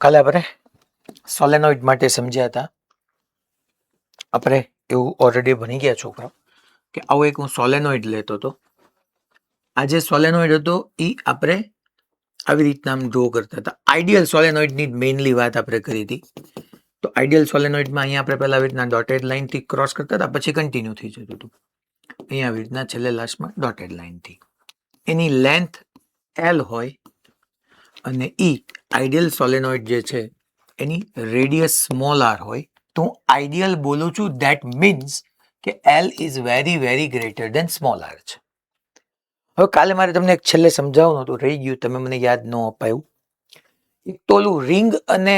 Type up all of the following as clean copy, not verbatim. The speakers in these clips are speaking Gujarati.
કાલે આપણે સોલેનોઇડ માટે સમજ્યા હતા. આપણે એવું ઓલરેડી ભણી ગયા છોકરાઓ કે આવો એક હું સોલેનોઇડ લેતો હતો. આ જે સોલેનોઇડ હતો એ આપણે આવી રીતના આમ ડ્રો કરતા હતા. આઈડિયલ સોલેનોઇડની મેઇનલી વાત આપણે કરી હતી. તો આઈડિયલ સોલેનોઇડમાં અહીંયા આપણે પહેલા આવી રીતના ડોટેડ લાઇનથી ક્રોસ કરતા હતા, પછી કન્ટિન્યુ થઈ જતું હતું. અહીંયા આવી રીતના છેલ્લે લાસ્ટમાં ડોટેડ લાઇનથી એની લેન્થ એલ હોય અને ઈ આઈડિયલ સોલેનોઇડ જે છે એની રેડિયસ સ્મોલ આર હોય. તો હું આઈડિયલ બોલું છું, ધેટ મીન્સ કે L is very very greater than small R છે. હવે કાલે મારે તમને એક છેલ્લે સમજાવવાનું હતું, રહી ગયું, તમે મને યાદ ન અપાયું. એક તો ઓલું રિંગ અને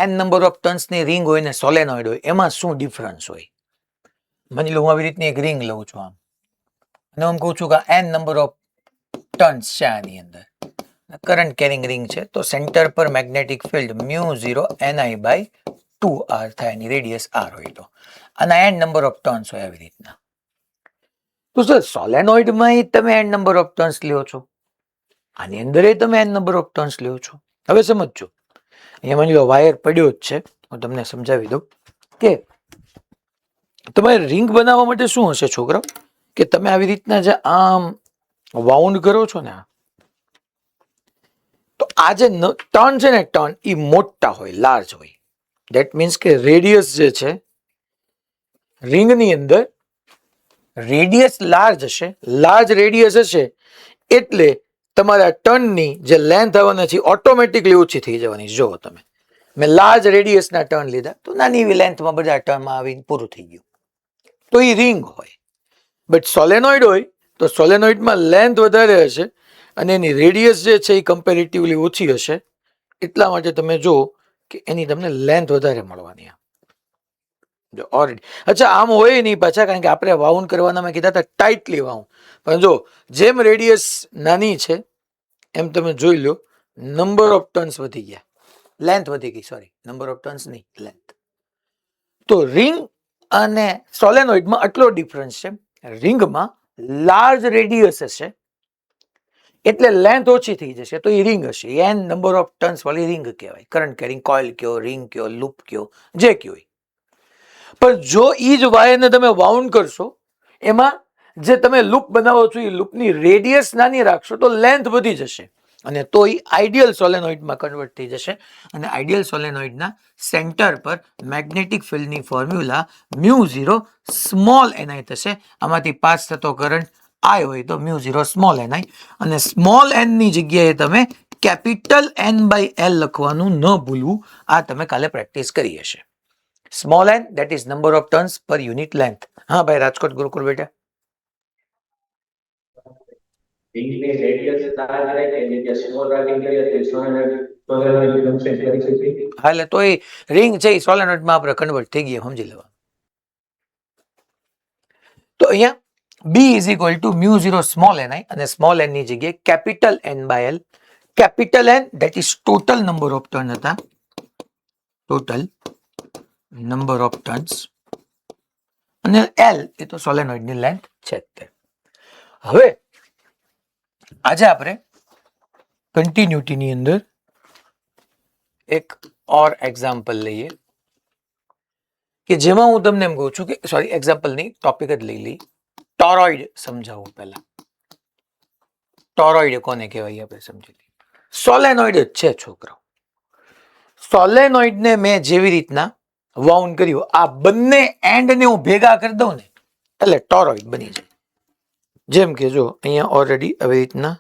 એન નંબર ઓફ ટર્ન્સની રિંગ હોય ને સોલેનોઇડ હોય, એમાં શું ડિફરન્સ હોય? માની લો હું આવી રીતની એક રિંગ લઉં છું આમ, અને હું કહું છું કે એન નંબર ઓફ ટર્ન્સ છે આની અંદર, કરંટ કેરિંગ રિંગ છે, તો સેન્ટર પર મેગ્નેટિક ફિલ્ડ μ0 ni/2 r થાય, એની રેડિયસ r હોય તો, અને એન નંબર ઓફ ટર્ન્સ હોય આવી રીતના. તો સર સોલેનોઇડમાં તમે એન નંબર ઓફ ટર્ન્સ લ્યો છો, આની અંદર તમે એન નંબર ઓફ ટર્ન્સ લ્યો છો. હવે સમજો, અહીંયા માની લો વાયર પડ્યો જ છે, હું તમને સમજાવી દઉં કે તમારે રિંગ બનાવવા માટે શું હશે છોકરાઓ, કે તમે આવી રીતના જે આમ વાઉન્ડ કરો છો ને, તો આ જે ટર્ન છે ને, ટર્ન એ મોટા હોય, લાર્જ હોય. ધેટ મીન્સ કે રેડિયસ જે છે રિંગની અંદર રેડિયસ લાર્જ હશે, લાર્જ રેડિયસ હશે એટલે તમારા ટર્નની જે લેન્થ આવવાની છે ઓટોમેટિકલી ઓછી થઈ જવાની. જો તમે મેં લાર્જ રેડિયસના ટર્ન લીધા તો નાની એવી લેન્થમાં બધા ટર્નમાં આવીને પૂરું થઈ ગયું, તો એ રિંગ હોય. બટ સોલેનોઇડ હોય તો સોલેનોઇડમાં લેન્થ વધારે હશે અને એની રેડિયસ જે છે એ કમ્પેરેટિવલી ઓછી હશે, એટલા માટે તમે જો કે એની તમને લેન્થ વધારે મળવાની. અચ્છા, આમ હોય નહીં પાછા, કારણ કે આપણે વાઉન્ડ કરવાના મેં કીધા હતા ટાઈટલી વાઉન્ડ, પણ જો જેમ રેડિયસ નાની છે એમ તમે જોઈ લો નંબર ઓફ ટર્ન્સ વધી ગયા, લેન્થ વધી ગઈ, સોરી નંબર ઓફ ટર્ન્સ નહીં, લેન્થ. તો રિંગ અને સોલેનોઇડમાં આટલો ડિફરન્સ છે. રિંગમાં લાર્જ રેડિયસ હશે એટલે લેન્થ ઓછી થઈ જશે, તો એ રિંગ હશે. એન નંબર ઓફ ટર્ન્સ વાળી રિંગ કહેવાય. કરંટ કેરિંગ કોઇલ કયો, રિંગ કયો, લૂપ કયો, જે કયો. પણ જો એ જ વાયરને તમે વાઉન્ડ કરશો, એમાં જે તમે લૂપ બનાવો છો એ લૂપની રેડિયસ નાની રાખશો તો લેન્થ વધી જશે, અને તો એ આઈડિયલ સોલેનોઇડમાં કન્વર્ટ થઈ જશે. અને આઈડિયલ સોલેનોઇડના સેન્ટર પર મેગ્નેટિક ફિલ્ડની ફોર્મ્યુલા μ0 સ્મોલ ni થશે. આમાંથી પાસ થતો કરંટ I હોય તો μ0 સ્મોલ ni, અને સ્મોલ n ની જગ્યાએ તમે કેપિટલ N/L લખવાનું ન ભૂલવું. આ તમે કાલે પ્રેક્ટિસ કરી હશે. Small n that is number of turns per unit length. હા ભાઈ રાજકોટ ગુરુકુળ બેટા, હા એટલે તો એ રિંગ છે એ સોલેનોઇડમાં આપણે કન્વર્ટ થઈ ગઈ, સમજી લેવા. તો અહીંયા B is equal to μ0 small ni, અને સ્મોલ n ની જગ્યાએ capital N/L. Capital N that is total number of turn હતા, ટોટલ નંબર ઓફ ટર્ન્સ, અને L એ તો સોલેનોઇડની લેન્થ છે. હવે આજે આપણે કન્ટિન્યુટીની અંદર એક ઓર એક્ઝામ્પલ લઈએ, કે જેમાં હું તમને એમ કહું છું કે, સોરી એક્ઝામ્પલ નહીં, ટોપિક જ લઈ લઈ. ટોરોઇડ સમજાવું પહેલા. ટોરોઇડ કોને કહેવાય આપણે સમજી લઈએ. સોલેનોઇડ જ છે છોકરાઓ. સોલેનોઇડને મેં જેવી રીતના વાઉન્ડ કર્યું, આ બંને એન્ડને હું ભેગા કરી દઉં ને એટલે ટોરોઇડ બની જાય. જેમ કે જો અહીંયા ઓલરેડી આવી રીતના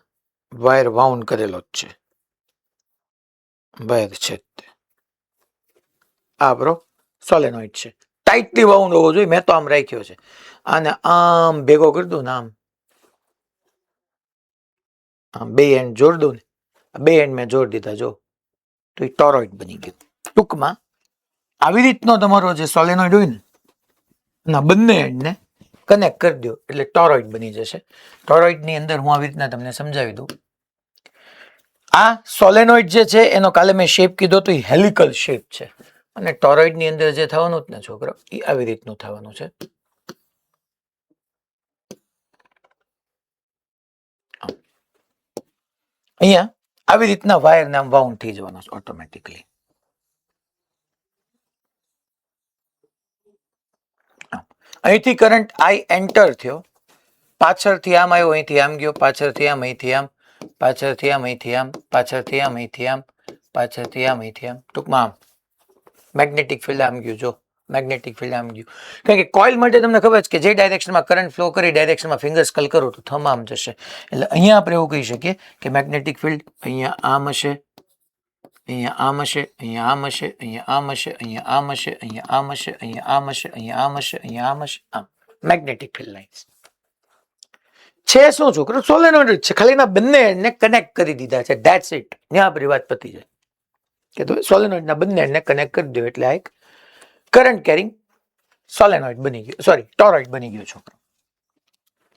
વાયર વાઉન્ડ કરેલો જ છે, વાયર છે, આ બ્રો સોલેનોઇડ છે, ટાઈટલી વાઉન્ડ હોવો જોઈએ. મેં તો આમ રાખ્યો છે, આને આમ ભેગો કરી દઉં ને આમ બે એન્ડ જોડ દઉં ને, બે એન્ડ મેં જોડ દીધા જો, તો એ ટોરોઇડ બની ગયું. ટૂંકમાં આવી રીતનો તમારો જે સોલેનોઇડ હોય ને, ના બંને એન્ડને કનેક્ટ કરી દો એટલે ટોરોઇડ બની જશે. ટોરોઇડની અંદર હું આવી રીતના તમને સમજાવી દઉં. આ સોલેનોઇડ જે છે એનો કાલે મેં શેપ કીધો તો એ હેલિકલ શેપ છે, અને ટોરોઇડની અંદર જે થવાનું જ ને છોકરો એ આવી રીતનું થવાનું છે. અહીંયા આવી રીતના વાયર નામ વાઉન્ડ થઈ જવાનો છે ઓટોમેટિકલી. અહીંથી કરંટ આઈ એન્ટર થયો, પાછળથી આમ આવ્યો, અહીંથી આમ ગયો, પાછળથી આમ, અહીંથી આમ, પાછળથી આમ, અહીંથી આમ, પાછળથી આમ, અહીંથી આમ, પાછળથી આમ, અહીંથી આમ, ટૂંકમાં આમ મેગ્નેટિક ફિલ્ડ આમ ગયું. જો મેગ્નેટિક ફિલ્ડ આમ ગયું, કારણ કે કોઇલ માટે તમને ખબર છે કે જે ડાયરેક્શનમાં કરંટ ફ્લો કરી ડાયરેક્શનમાં ફિંગર સ્કલ કરો તો થંબ આમ જશે. એટલે અહીંયા આપણે એવું કહી શકીએ કે મેગ્નેટિક ફિલ્ડ અહીંયા આમ હશે, અહીંયા આમ હશે, અહીંયા આમ હશે, અહીંયા આમ હશે, અહીંયા આમ હશે, અહીંયા આમ હશે, અહીંયા આમ હશે, અહીંયા આમ હશે, અહીંયા આમ હશે, આમ મેગ્નેટિક ફિલ્ડ લાઇન્સ છે. શું છોકરો સોલેનોઇડ છે, ખાલી એના બંને એન્ડને કનેક્ટ કરી દીધા છે, ધેટ્સ ઇટ. ત્યાં આપણી વાત પતી જાય કે તો સોલેનોઇડના બંને એન્ડને કનેક્ટ કરી દો એટલે આ એક કરંટ કેરિંગ સોલેનોઇડ બની ગયો, સોરી ટોરોઇડ બની ગયો છોકરો.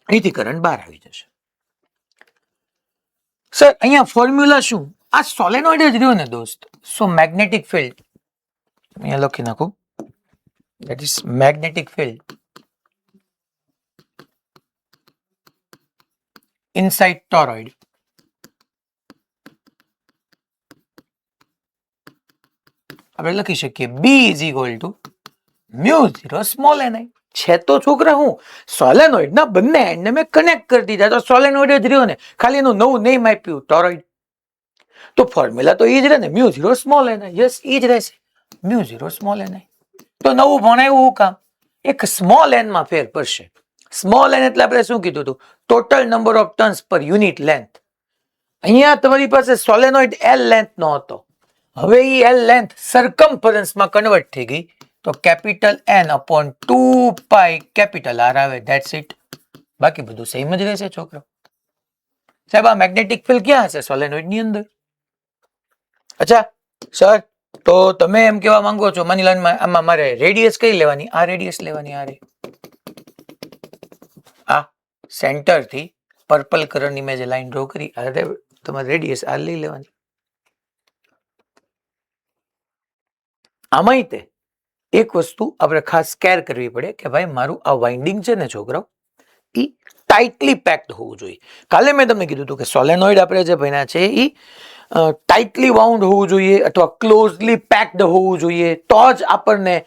અહીંથી કરંટ બહાર આવી જશે. સર અહીંયા ફોર્મ્યુલા શું? આ સોલેનોઇડ જ રહ્યો ને દોસ્ત. સો મેગ્નેટિક ફિલ્ડ અહીંયા લખી નાખું, that is magnetic field inside toroid આપણે લખી શકીએ B is equal to μ0 small ni. છે તો છોકરા હું સોલેનોઇડ ના બંને એન્ડને મેં કનેક્ટ કરી દીધા, તો સોલેનોઇડ જ રહ્યો ને, ખાલી એનું નવું નેમ આપ્યું ટોરોઇડ. તો ફોર્મ્યુલા તો એ જ રહે ને, μ0 સ્મોલ ni. યસ એ જ રહેશે, μ0 સ્મોલ ni. તો નવું ભણાયું હું કામ? એક સ્મોલ એન માં ફેર પડશે. સ્મોલ એન એટલે આપણે શું કીધું હતું? ટોટલ નંબર ઓફ ટર્ન્સ પર યુનિટ લેન્થ. અહીંયા તમારી પાસે સોલેનોઇડ એલ લેન્થ નો હતો, હવે એ એલ લેન્થ સરકમફરન્સ માં કન્વર્ટ થઈ ગઈ, તો કેપિટલ એન અપોન 2 પાઈ કેપિટલ આર આવે, ધેટ્સ ઇટ. બાકી બધું સેમ જ રહેશે છોકરો. સાહેબ આ મેગ્નેટિક ફિલ્ડ ક્યાં હશે? સોલેનોઇડ ની અંદર. અચ્છા સર, તો તમે એમ કેવા માંગો છો, માની લો આમાં મારે રેડિયસ કઈ લેવાની? આ રેડિયસ લેવાની. આ સેન્ટર થી પર્પલ કલર ની મેં જે લાઈન ડ્રો કરી, તમારે રેડિયસ આ લઈ લેવાની. આમાંય તે એક વસ્તુ આપણે ખાસ કેર કરવી પડે કે ભાઈ મારું આ વાઇન્ડિંગ છે ને છોકરાઓ, એ ટાઇટલી પેક્ડ હોવું જોઈએ. કાલે મેં તમને કીધું હતું કે સોલેનોઇડ આપણે જે ભણ્યા છે એ ટાઇટલી વાઉન્ડ હોવું જોઈએ અથવા ક્લોઝલી પેક્ડ હોવું જોઈએ, તો જ આપણને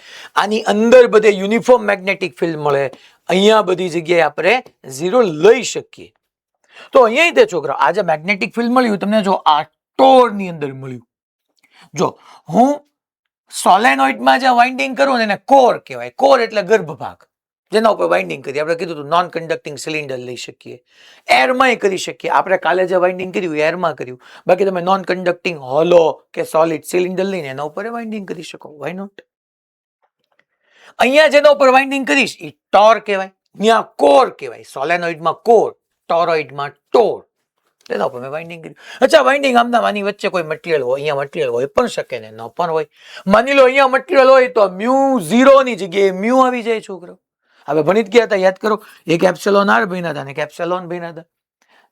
આની અંદર બધે યુનિફોર્મ મેગ્નેટિક ફિલ્ડ મળે. અહીંયા બધી જગ્યાએ આપણે ઝીરો લઈ શકીએ. તો અહીંયા તે છોકરા આજે મેગ્નેટિક ફિલ્ડ મળ્યું તમને, જો આ ટોર ની અંદર મળ્યું. જો હું સોલેનોઇડમાં જે વાઇન્ડિંગ કરું ને એને કોર કહેવાય. કોર એટલે ગર્ભ ભાગ, જેના ઉપર વાઇન્ડિંગ કરીએ. આપણે કીધું હતું નોન કન્ડક્ટિંગ સિલિન્ડર લઈ શકીએ, એરમાંય કરી શકીએ. આપણે કાલે જે વાઇન્ડિંગ કર્યું એરમાં કર્યું, બાકી તમે નોન કન્ડક્ટિંગ હોલો કે સોલિડ સિલિન્ડર લઈને એના ઉપર વાઇન્ડિંગ કરી શકો. Why not? અહીંયા જેના ઉપર વાઇન્ડિંગ કરીશ એ ટોર કહેવાય, ત્યાં કોર કહેવાય. સોલેનોઇડમાં કોર, ટોરોઇડમાં ટોર, તેના ઉપર મેં વાઇન્ડિંગ કર્યું. અચ્છા વાઇન્ડિંગ આમના આની વચ્ચે કોઈ મટીરિયલ હોય, અહીંયા મટીરિયલ હોય પણ શકે ને ન પણ હોય. માની લો અહીંયા મટીરિયલ હોય તો μ0 ની જગ્યાએ મ્યુ આવી જાય છોકરો. હવે ભણી ગયા હતા, યાદ કરો, એક એપ્સિલોન આર ભણ્યા હતા અને એક એપ્સિલોન ભણ્યા હતા.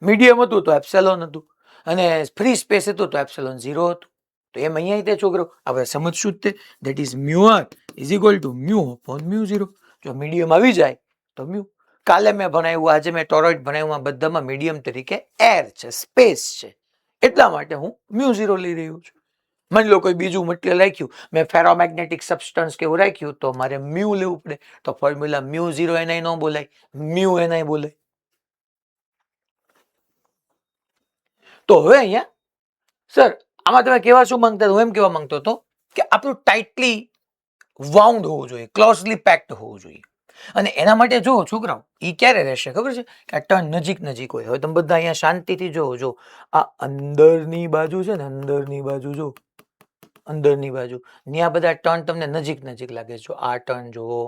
મીડિયમ હતું તો એપ્સિલોન હતું, અને ફ્રી સ્પેસ હતું તો એપ્સિલોન 0 હતું. તો એમ અહીંયા તે છોકરો આપણે સમજશું જ તે, that is μr is equal to mu upon μ0. જો મીડિયમ આવી જાય તો મ્યુ. કાલે મેં ભણાવ્યું, આજે મેં ટોરોઇડ ભણાવ્યું, બધામાં મીડિયમ તરીકે એર છે, સ્પેસ છે, એટલા માટે હું μ0 લઈ રહ્યો છું. માની લો કોઈ બીજું મટીરિયલ રાખ્યું, મેં ફેરોમેગ્નેટિક સબસ્ટન્સ કેવું રાખ્યું, તો મારે મ્યુ લેવું પડે. તો ફોર્મ્યુલા μ0 ni ન બોલાય, મ્યુ ni બોલાય. તો હવે અહીંયા સર આમાં તમે કેવા શું માંગતા? હું એમ કેવા માંગતો હતો કે આપણું ટાઇટલી વાઉન્ડ હોવું જોઈએ, ક્લોઝલી પેક્ડ હોવું જોઈએ. અને એના માટે જો છોકરાઓ એ ક્યારે રહેશે ખબર છે? કે આ ટર્ન નજીક નજીક હોય. હવે તમે બધા અહીંયા શાંતિથી જો આ અંદરની બાજુ છે ને, અંદરની બાજુ જો, અંદરની બાજુ ત્યાં બધા ટર્ન તમને નજીક નજીક લાગે છે. જો આ ટર્ન જુઓ,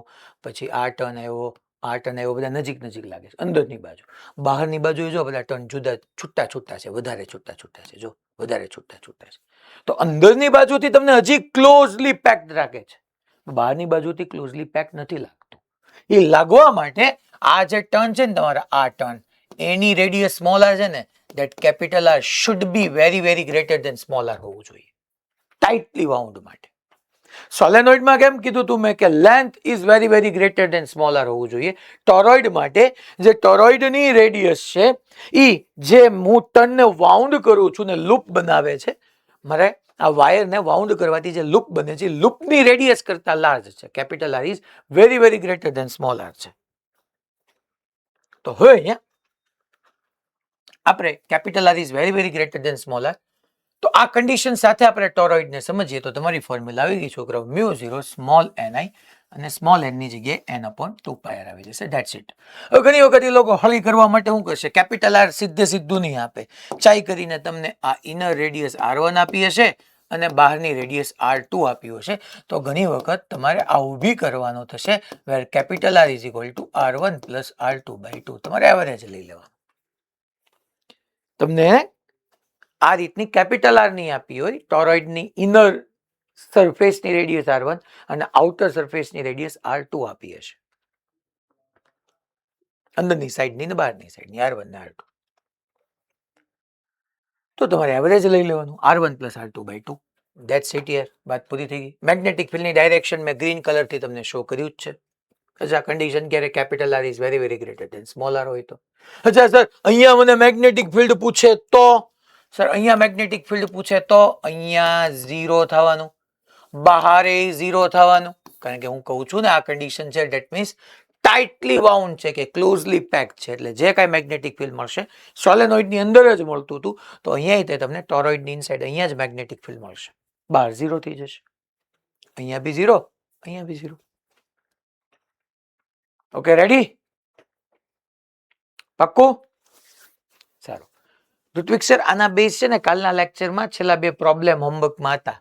પછી આ ટર્ન આવ્યો, આ ટર્ન આવ્યો, બધા નજીક નજીક લાગે છે અંદરની બાજુ. બહારની બાજુ જો બધા ટર્ન જુદા છૂટા છૂટા છે, વધારે છૂટા છૂટા છે. જો વધારે છૂટા છૂટા છે. તો અંદરની બાજુથી તમને હજી ક્લોઝલી પેક્ડ રાખે છે, બહારની બાજુથી ક્લોઝલી પેક્ડ નથી લાગતું. એ લાગવા માટે આ જે ટર્ન છે ને તમારા, આ ટર્ન એની રેડિયસ સ્મોલ આર છે ને, that capital R should be very very greater than small R હોવું જોઈએ ટાઇટલી વાઉન્ડ માટે. સોલેનોઇડમાં કેમ કીધું તું મેં કે length is very very greater than small R હોવું જોઈએ. ટોરોઇડ માટે જે ટોરોઇડની રેડિયસ છે એ જે હું ટનને વાઉન્ડ કરું છું ને લૂપ બનાવે છે, મારે આ વાયરને વાઉન્ડ કરવાથી જે લૂપ બને છે લૂપની રેડિયસ કરતા લાર્જ છે. Capital R is very very greater than small R છે. તો હવે અહીંયા આપણે capital R is very very greater than small R, તો આ કન્ડિશન સાથે આપણે ટોરોઇડને સમજીએ તો તમારી ફોર્મ્યુલા આવી ગઈ છોકરાઓ, μ0 સ્મોલ ni અને સ્મોલ n ની જગ્યાએ n/2πr આવી જશે. That's it. હવે ઘણી વખત એ લોકો હળી કરવા માટે શું કરશે, કેપિટલ આર સીધું નહીં આપે, ચાઈ કરીને તમને આ ઇનર રેડિયસ r1 આપી હશે અને બહારની રેડિયસ r2 આપ્યું હશે, તો ઘણી વખત તમારે આ ઊભી કરવાનો થશે, where capital R is equal to r1 plus r2/2. તમારે એવરેજ લઈ લેવાનું. તમને આ રીતની કેપિટલ આર ની આપી હોય, ટોરોઇડની ઇનર સરફેસની રેડિયસ r1 અને આઉટર સરફેસની રેડિયસ r2 આપી હશે, અંદરની સાઈડની ને બહારની સાઈડની r1 ને r2, તો તમારે એવરેજ લઈ લેવાનું r1 plus r2/2. That's it યાર, વાત પૂરી થઈ ગઈ. મેગ્નેટિક ફિલ્ડની ડાયરેક્શન મેં ગ્રીન કલરથી તમને શો કર્યું જ છે. અચ્છા, કન્ડિશન ક્યારે capital R is very very greater than small R હોય તો. અચ્છા સર, અહીંયા મને મેગ્નેટિક ફિલ્ડ પૂછે તો, સર અહીંયા મેગ્નેટિક ફિલ્ડ પૂછે તો અહીંયા 0 થવાનું, બહારે 0 થવાનું, કારણ કે હું કહું છું ને આ કન્ડિશન છે, ધેટ મીન્સ ટાઇટલી બાઉન્ડ છે કે ક્લોઝલી પેક્ડ છે, એટલે જે કાંઈ મેગ્નેટિક ફિલ્ડ મળશે સોલેનોઇડની અંદર જ મળતું હતું, તો અહીંયા તે તમને ટોરોઇડની ઇનસાઇડ અહીંયા જ મેગ્નેટિક ફિલ્ડ મળશે, બહાર 0 થઈ જશે. અહીંયા બી 0, અહીંયા બી 0. Okay, ready? પાક્કું? સારું. ઋત્વિક સર, આના બેઝ છે ને કાલના લેક્ચરમાં છેલ્લા 2 પ્રોબ્લેમ હોમવર્કમાં હતા,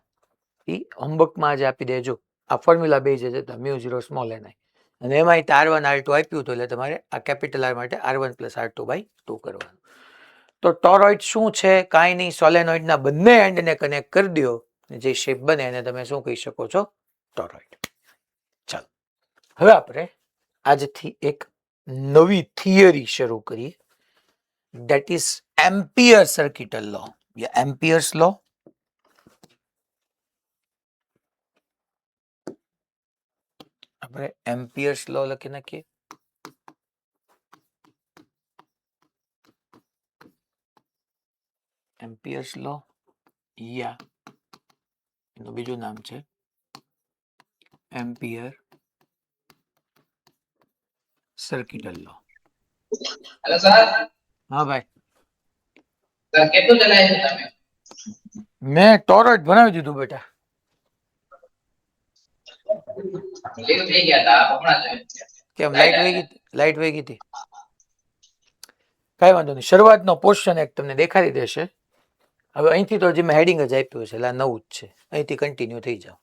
એ હોમવર્કમાં આજે આપી દેજો. આ ફોર્મ્યુલા બેઝ છે તો μ0 સ્મોલ ni અને એમાં r1 r2 આપ્યું હતું, એટલે તમારે આ કેપિટલ આર માટે r1 પ્લસ r2/2 કરવાનું. તો ટોરોઇડ શું છે, કાંઈ નહીં, સોલેનોઇડના બંને એન્ડને કનેક્ટ કરી દો, જે શેપ બને એને તમે શું કહી શકો છો, ટોરોઇડ. ચાલો, હવે આપણે આજથી એક નવી થિયરી શરૂ કરીએ, that is Ampere circuital law. Yeah, Ampere's law. આપણે Ampere's law લખી નાખીએ. Ampere's law, યા એનું બીજું નામ છે Ampere circuital law. Hello sir. હા ભાઈ, સર કેટલું ચલાવ્યું તમે? મેં ટોરોઇડ બનાવી દીધું બેટા. લીવ થઈ ગયા હતા હમણાં જ. કેમ લાઈટ વહી ગઈ હતી? કઈ વાંધો નહીં, શરૂઆતનો પોર્શન એક તમને દેખાડી દેશે. હવે અહીંથી તો હજી મેં હેડિંગ જ આપ્યું છે, એટલે આ નવું જ છે, અહીંથી કન્ટિન્યુ થઈ જાવ.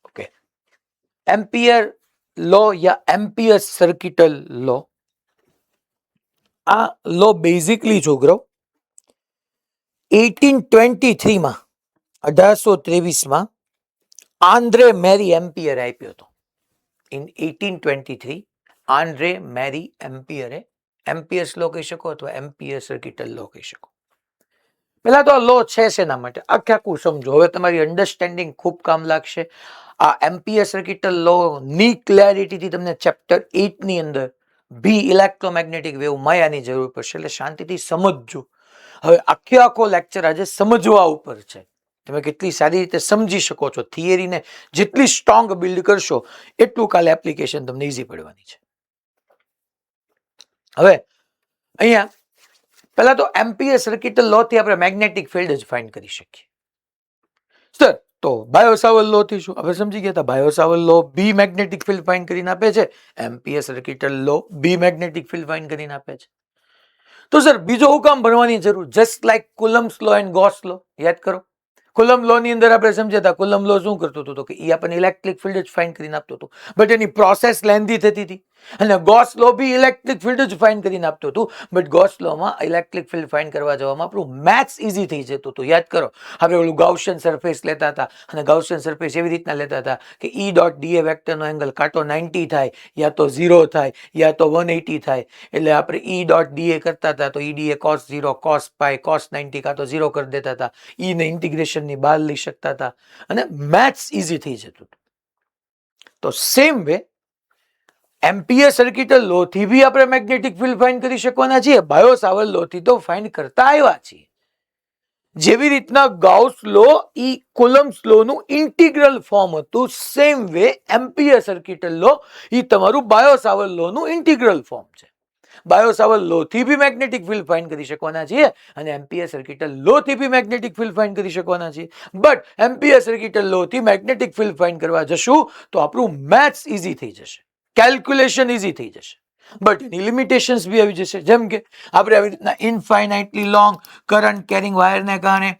ઓકે, એમ્પિયર લો યા એમ્પિયર સર્કિટલ લો, આ લો બેઝિકલી છોકરો 1823માં 1823માં આન્દ્રે મેરી એમ્પિયર આપ્યો હતો. ઇન 1823 આન્દ્રે મેરી એમ્પિયરે એમ્પિયર્સ લો કહી શકો અથવા એમ્પિયર સર્કિટલ લો કહી શકો. પેલા તો લો છે શેના માટે આખું સમજો, હવે તમારી અન્ડરસ્ટેન્ડિંગ ખૂબ કામ લાગશે. આ એમ્પિયર સર્કિટલ લો ની ક્લેરિટીથી તમને ચેપ્ટર 8 ની અંદર બી ઇલેક્ટ્રોમેગ્નેટિક વેવ માયાની જરૂર પડશે, એટલે શાંતિથી સમજજો. હવે આખો લેક્ચર આજે સમજવા ઉપર છે, તમે કેટલી સારી રીતે સમજી શકો છો. થિયરીને જેટલી સ્ટ્રોંગ બિલ્ડ કરશો એટલું કાલે એપ્લિકેશન તમને ઈઝી પડવાની છે. હવે અહીંયા પહેલા તો એમ્પિયર સર્કિટલ લો થી આપણે મેગ્નેટિક ફિલ્ડ જ ફાઇન્ડ કરી શકીએ. સર, તો બાયો-સાવર્ટ લો થી શું આપણે સમજી ગયા હતા? બાયો-સાવર્ટ લો બી મેગ્નેટિક ફિલ્ડ ફાઇન્ડ કરીને આપે છે, એમ્પિયર સર્કિટલ લો બી મેગ્નેટિક ફિલ્ડ ફાઇન્ડ કરીને આપે છે. તો સર બીજો હું કામ ભણવાની જરૂર? Just like Coulomb's law and Gauss law. યાદ કરો, કુલમ લો ની અંદર આપણે સમજ્યા હતા, કુલમ લો શું કરતું હતું તો કે એ આપણને ઇલેક્ટ્રિક ફિલ્ડ જ ફાઇન્ડ કરીને આપતું હતું, બટ એની પ્રોસેસ લેન્ધી થતી હતી. અને ગોસ લો બી ઇલેક્ટ્રિક ફિલ્ડ જ ફાઇન્ડ કરીને આપતું હતું, બટ ગોસ લોમાં ઇલેક્ટ્રિક ફિલ્ડ ફાઇન્ડ કરવા જવામાં આપણું મેથ્સ ઇઝી થઈ જતું હતું. યાદ કરો, આપણે ઓલું ગાઉસિયન સરફેસ લેતા હતા, અને ગાઉસિયન સરફેસ એવી રીતના લેતા હતા કે ઈ ડોટ ડીએ વેક્ટરનો એંગલ કાં તો 90 થાય, યા તો 0 થાય, યા તો 180 થાય. એટલે આપણે ઈ ડોટ ડીએ કરતા હતા તો ઈ ડીએ cos 0, cos પાઈ, cos 90 કાં તો 0 કરી દેતા હતા. ઈને ઇન્ટિગ્રેશનની બહાર લઈ શકતા હતા, અને મેથ્સ ઇઝી થઈ જતું હતું. તો સેમ વે એમ્પિયર સર્કિટ લો થી બી આપણે મેગ્નેટિક ફિલ્ડ ફાઇન્ડ કરી શકવાના છીએ. બાયો સાવર્ટ લો થી તો ફાઇન્ડ કરતા આવ્યા છીએ. જેવી રીતના ગાઉસ લો ઈ કુલમ્બ્સ લો નું ઇન્ટિગ્રલ ફોર્મ હતું, સેમ વે એમ્પિયર સર્કિટ લો ઈ તમારું બાયો સાવર્ટ લો નું ઇન્ટિગ્રલ ફોર્મ છે. બાયો સાવર્ટ લો થી બી મેગ્નેટિક ફિલ્ડ ફાઇન્ડ કરી શકવાના છીએ, અને એમ્પિયર સર્કિટ લો થી બી મેગ્નેટિક ફિલ્ડ ફાઇન્ડ કરી શકવાના છીએ. બટ એમ્પિયર સર્કિટ લો થી મેગ્નેટિક ફિલ્ડ ફાઇન્ડ કરવા જશું તો આપણું મેથ્સ ઇઝી થઈ જશે, કેલ્ક્યુલેશન ઇઝી થઈ જશે. બટ એની લિમિટેશન્સ બી આવી જશે. જેમ કે આપણે આવી રીતના ઇનફાઇનાઇટલી લોંગ કરંટ કેરિંગ વાયરને કારણે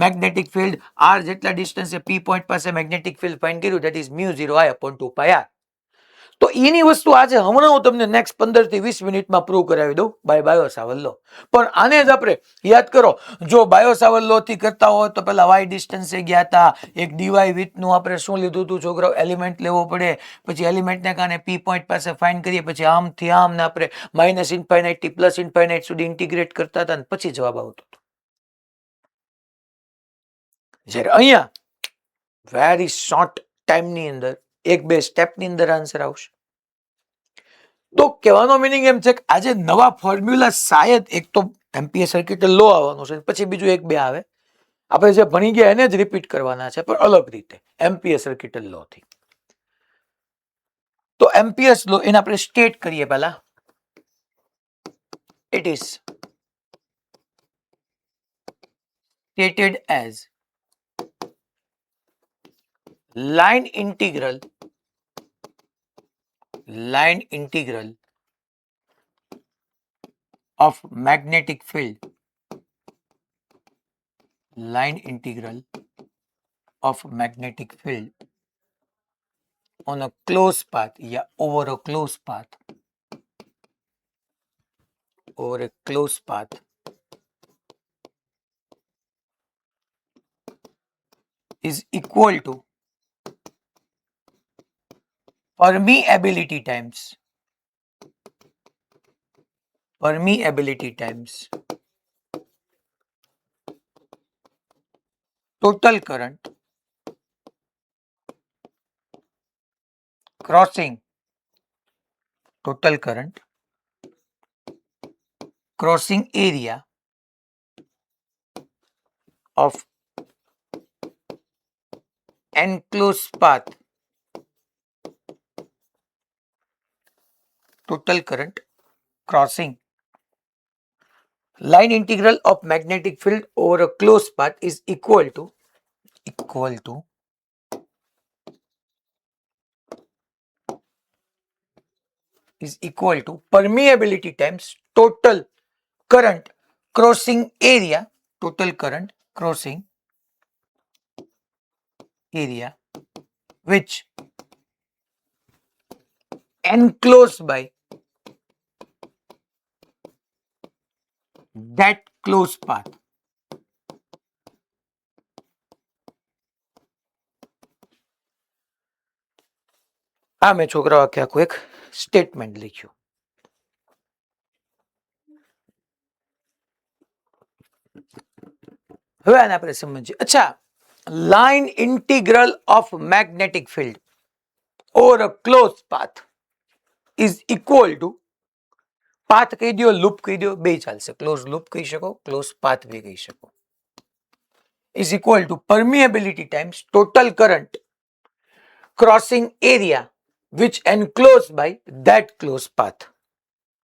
મેગ્નેટિક ફિલ્ડ આર જેટલા ડિસ્ટન્સે પી પોઈન્ટ પાસે મેગ્નેટિક ફિલ્ડ ફાઇન્ડ કર્યું, ધેટ ઇઝ μ0I/2πr. તો એની વસ્તુ આજે હમણાં હું તમને નેક્સ્ટ 15 થી 20 મિનિટમાં પ્રૂવ કરાવી દઉં બાય બાયો સાવર્ટ લો. પણ આને જ આપણે યાદ કરો, જો બાયો સાવર્ટ લો થી કરતા હોય તો પેલા વાય ડિસ્ટન્સે ગયા હતા, એક ડીવાય વિથ નું આપણે શું લીધું હતું છોકરાઓ, એલિમેન્ટ લેવો પડે, પછી એલિમેન્ટને કારણે પી પોઈન્ટ પાસે ફાઇન્ડ કરીએ, પછી આમથી આમ ને આપણે માઇનસ ઇન્ફાઇનાઇટ થી પ્લસ ઇન્ફાઇનાઇટ સુધી ઇન્ટિગ્રેટ કરતા હતા, અને પછી જવાબ આવતો હતો. જ્યારે અહીંયા વેરી શોર્ટ ટાઈમની અંદર 1-2 સ્ટેપની અંદર આન્સર આવશે. તો કહેવાનો મિનિંગ એમ છે કે આજે નવા ફોર્મ્યુલા શાયદ એક તો એમ્પિયર સર્કિટ લો આવવાનો છે, પછી બીજું 1-2 આવે, આપણે જે ભણી ગયા એને જ રિપીટ કરવાના છે, પણ અલગ રીતે એમ્પિયર સર્કિટ લો થી. તો એમ્પિયર લો એને આપણે સ્ટેટ કરીએ પહેલા. It is stated as line integral of magnetic field on a closed path, yeah, over a closed path is equal to permeability times total current crossing area of enclosed path, total current crossing line integral of magnetic field over a closed path is equal to permeability times total current crossing area which enclosed by that closed path. આ મેં છોકરાઓ આખું એક સ્ટેટમેન્ટ લખ્યું. હવે આને આપણે સમજીએ. અચ્છા, line integral of magnetic field over a close path is equal to, path કહી દો, લૂપ કહી દો, બે ચાલશે, ક્લોઝ લૂપ કહી શકો, ક્લોઝ પાથ બી કહી શકો, is equal to permeability times total current crossing area which enclosed by that closed path.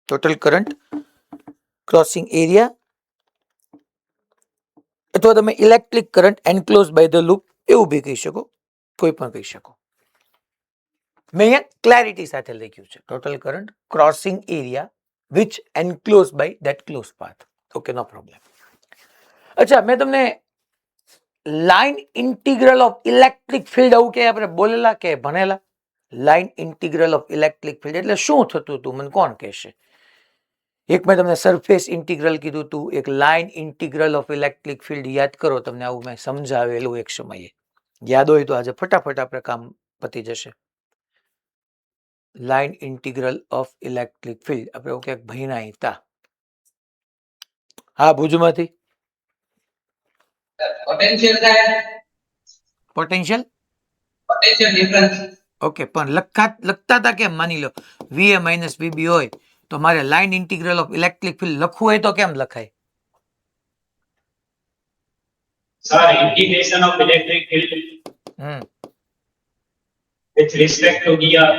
Total current crossing area અથવા તમે electric current enclose by the loop એવું બી કહી શકો, કોઈ પણ કહી શકો. મેં અહીંયા ક્લેરિટી સાથે લખ્યું છે, total current crossing area which enclose by that close path. Okay, no problem. અચ્છા, મેં તમને line integral of electric field આવું કે આપણે બોલેલા કે ભણેલા? Line integral of electric field એટલે શું થતું હતું મને કોણ કહેશે? એક મેં તમને સરફેસ ઇન્ટિગ્રલ કીધું હતું, એક line integral of electric field. યાદ કરો, તમને આવું મેં સમજાવેલું એક સમયે. યાદ હોય તો આજે ફટાફટ આપણે કામ પતી જશે. Line integral of electric field આપણે એવું ક્યાંક ભણ્યા હતા. હા, ભુજમાંથી. પોટેન્શિયલ થાય, પોટેન્શિયલ પોટેન્શિયલ ડિફરન્સ. ઓકે, પણ લખતા હતા કેમ? માની લો VA માઇનસ VB હોય તો મારે line integral of electric field લખવું હોય તો કેમ લખાય? Sir, integration of electric field with respect to dr.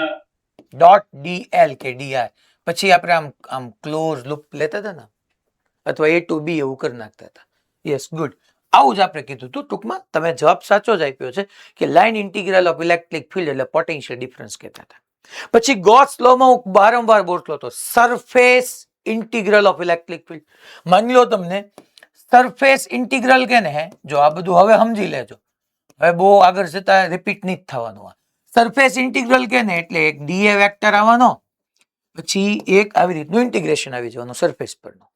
Dot DL કે DR. પછી આપણે આમ ક્લોઝ લૂપ લેતા હતા ને, અથવા A to B એવું કરી નાખતા હતા. Yes, good. આવું જ આપણે કીધું હતું. ટૂંકમાં તમે જવાબ સાચો જ આપ્યો છે કે line integral of electric field એટલે પોટેન્શિયલ ડિફરન્સ કહેતા હતા. પછી ગોસ લોમાં હું વારંવાર બોલતો હતો surface integral of electric field. માની લો તમને સરફેસ ઇન્ટિગ્રલ કે ને, જો આ બધું હવે સમજી લેજો, હવે બહુ આગળ જતા રિપીટ નહીં થવાનું. સરફેસ ઇન્ટિગ્રલ કે ને એટલે એક DA વેક્ટર આવવાનો, પછી એક આવી રીતનું ઇન્ટિગ્રેશન આવી જવાનું સરફેસ પરનું.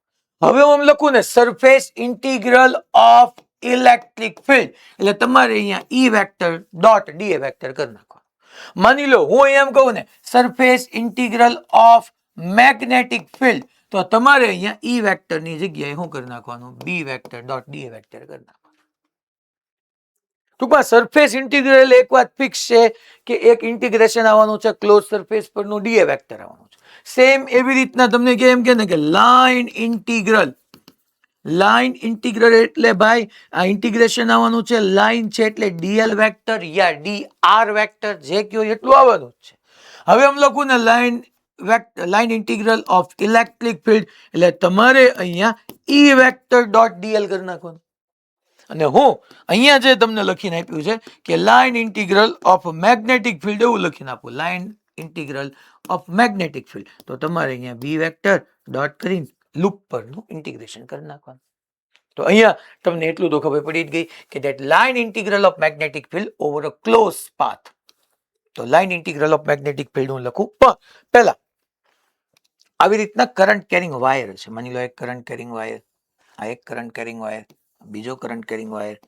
હવે હું લખું ને surface integral of electric field એટલે તમારે અહીંયા E vector dot DA vector કરી નાખવાનું. માની લો હું એમ કહું ને surface integral of magnetic field તો તમારે અહીંયા E વેક્ટરની જગ્યાએ શું કરી નાખવાનું? B vector dot DA vector કરી નાખવાનું. ટૂંકમાં સરફેસ ઇન્ટિગ્રલ એક વાત ફિક્સ છે કે એક ઇન્ટિગ્રેશન આવવાનું છે ક્લોઝ સરફેસ પરનું, DA વેક્ટર આવવાનું છે. સેમ એવી રીતના તમને કેમ કે ને કે લાઇન ઇન્ટિગ્રલ એટલે ભાઈ આ ઇન્ટિગ્રેશન આવવાનું છે, લાઇન છે એટલે DL વેક્ટર યા DR વેક્ટર જે કયો એટલું આવવાનું જ છે. હવે આમ લખું ને line integral of electric field એટલે તમારે અહીંયા E વેક્ટર ડોટ DL કરી નાખવાનું. અને હું અહીંયા જે તમને લખીને આપ્યું છે કે line integral of magnetic field એવું લખીને આપું, line integral of magnetic field તો તમારે અહીંયા B વેક્ટર ડોટ કરીને લૂપ પરનું ઇન્ટિગ્રેશન કરી નાખવાનું. તો અહીંયા તમને એટલું તો ખબર પડી જ ગઈ કે that line integral of magnetic field over a close path. તો line integral of magnetic field હું લખું, પણ પહેલા આવી રીતના કરંટ કેરિંગ વાયર છે. માની લો એક કરંટ કેરિંગ વાયર, આ એક કરંટ કેરિંગ વાયર, બીજો કરંટ કેરિંગ વાયર,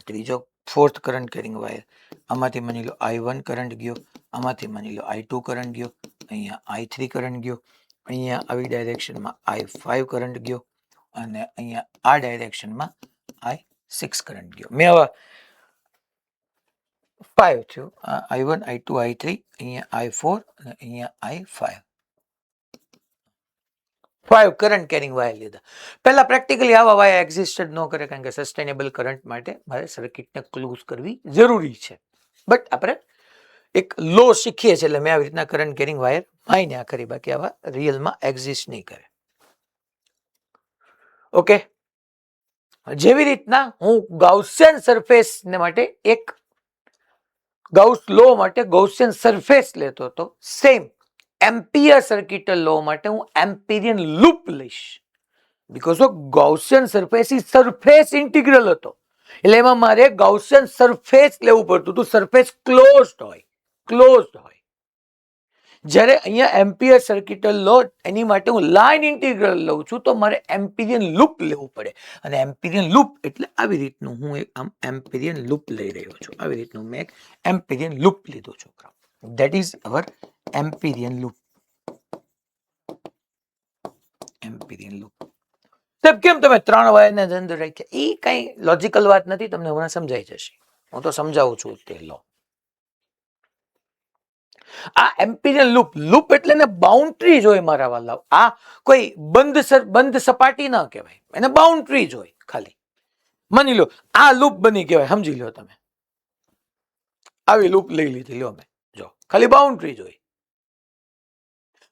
ત્રીજો ફોર્થ કરંટ કેરિંગ વાયર. આમાંથી માની લો I1 કરંટ ગયો, આમાંથી માની લો I2 કરંટ ગયો, અહીંયા I3 કરંટ ગયો, અહીંયા આવી ડાયરેક્શનમાં I5 કરંટ ગયો અને અહીંયા આ ડાયરેક્શનમાં I6 કરંટ ગયો. મેં હવે 5 થયું, I1 I2 I3, અહીંયા I4 અને અહીંયા I5. 5 કરંટ કેરિંગ વાયર લીધા. પહેલા પ્રેક્ટિકલી આવા વાયર એક્ઝિસ્ટ ન કરે કારણ કે સસ્ટેનેબલ કરંટ માટે મારે સર્કિટને ક્લોઝ કરવી જરૂરી છે. બટ આપણે એક લો શીખીએ છીએ એટલે મેં આવી રીતના કરંટ કેરિંગ વાયર માન્યા કરી, બાકી આવા રિયલમાં એક્ઝિસ્ટ નહીં કરે. ઓકે, જેવી રીતના હું ગાઉસિયન સરફેસ ને માટે એક ગાઉસ લો માટે ગાઉસિયન સરફેસ લેતો હતો, સેમ એમ્પિયર સર્કિટલ લો માટે હું એમ્પિરિયન લૂપ લઈશ. Because of Gaussian surface E surface integral હતો એટલે એમાં મારે ગાઉસિયન સરફેસ લેવું પડતું હતું, સરફેસ ક્લોઝડ હોય. જ્યારે અહીંયા એમ્પિયર સર્કિટલ લો એની માટે હું લાઇન ઇન્ટિગ્રલ લઉં છું તો મારે એમ્પિરિયન લૂપ લેવું પડે. અને એમ્પિરિયન લૂપ એટલે આવી રીતનું હું એક આમ એમ્પિરિયન લૂપ લઈ રહ્યો છું. આવી રીતનું મેં એક એમ્પિરિયન લૂપ લીધું છોકરા. That is our Amperian loop. Amperian loop. સાહેબ કેમ તમે 3 વાયરને અંદર રાખ્યા? એ કઈ લોજિકલ વાત નથી, તમને હમણાં સમજાઈ જશે. હું તો સમજાવું છું તે લો. આ એમ્પિરિયલ લૂપ એટલે ને બાઉન્ડ્રી જોઈ મારા વાલા. આ કોઈ બંધ સપાટી ના કહેવાય, એને બાઉન્ડ્રી જોઈ ખાલી. માની લો આ લૂપ બની કહેવાય, સમજી લો તમે. આવી લૂપ લઈ લીધી લો મેં, જો ખાલી બાઉન્ડ્રી જોઈ.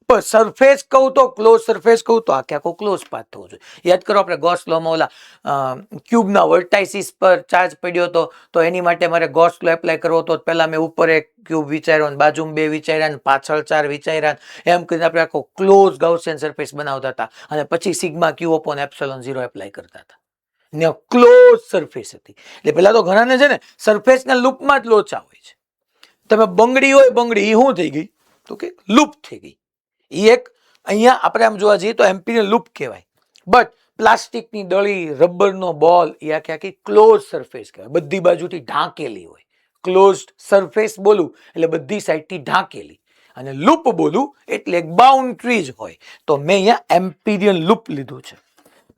પણ સરફેસ કહું તો ક્લોઝ સરફેસ કહું તો આખે આખો ક્લોઝ પાથ થવો જોઈએ. યાદ કરો આપણે ગોસ લોમાં ઓલા ક્યુબના વર્ટાઇસિસ પર ચાર્જ પડ્યો હતો તો એની માટે મારે ગોસ લો એપ્લાય કરવો હતો. પહેલા મેં ઉપર એક ક્યુબ વિચાર્યો, બાજુમાં 2 વિચાર્યા, પાછળ 4 વિચાર્યા, એમ કરીને આપણે આખો ક્લોઝ ગાઉસિયન સરફેસ બનાવતા હતા અને પછી સિગ્મા ક્યુ અપોન એપ્સિલોન 0 એપ્લાય કરતા હતા. ને ક્લોઝ સરફેસ હતી એટલે પેલા તો ઘણાને છે ને સરફેસના લૂપમાં જ લોચા હોય છે. તમે બંગડી હોય બંગડી, એ શું થઈ ગઈ તો કે લૂપ થઈ ગઈ. એ એક અહીંયા આપણે આમ જોવા જઈએ તો એમ્પિરિયલ લૂપ કહેવાય. બટ પ્લાસ્ટિકની દળી, રબરનો બોલ એ આખી આખી ક્લોઝ સરફેસ કહેવાય, બધી બાજુથી ઢાંકેલી હોય. ક્લોઝડ સરફેસ બોલું એટલે બધી સાઈડથી ઢાંકેલી, અને લૂપ બોલું એટલે એક બાઉન્ડ્રી જ હોય. તો મેં અહીંયા એમ્પિરિયલ લૂપ લીધું છે.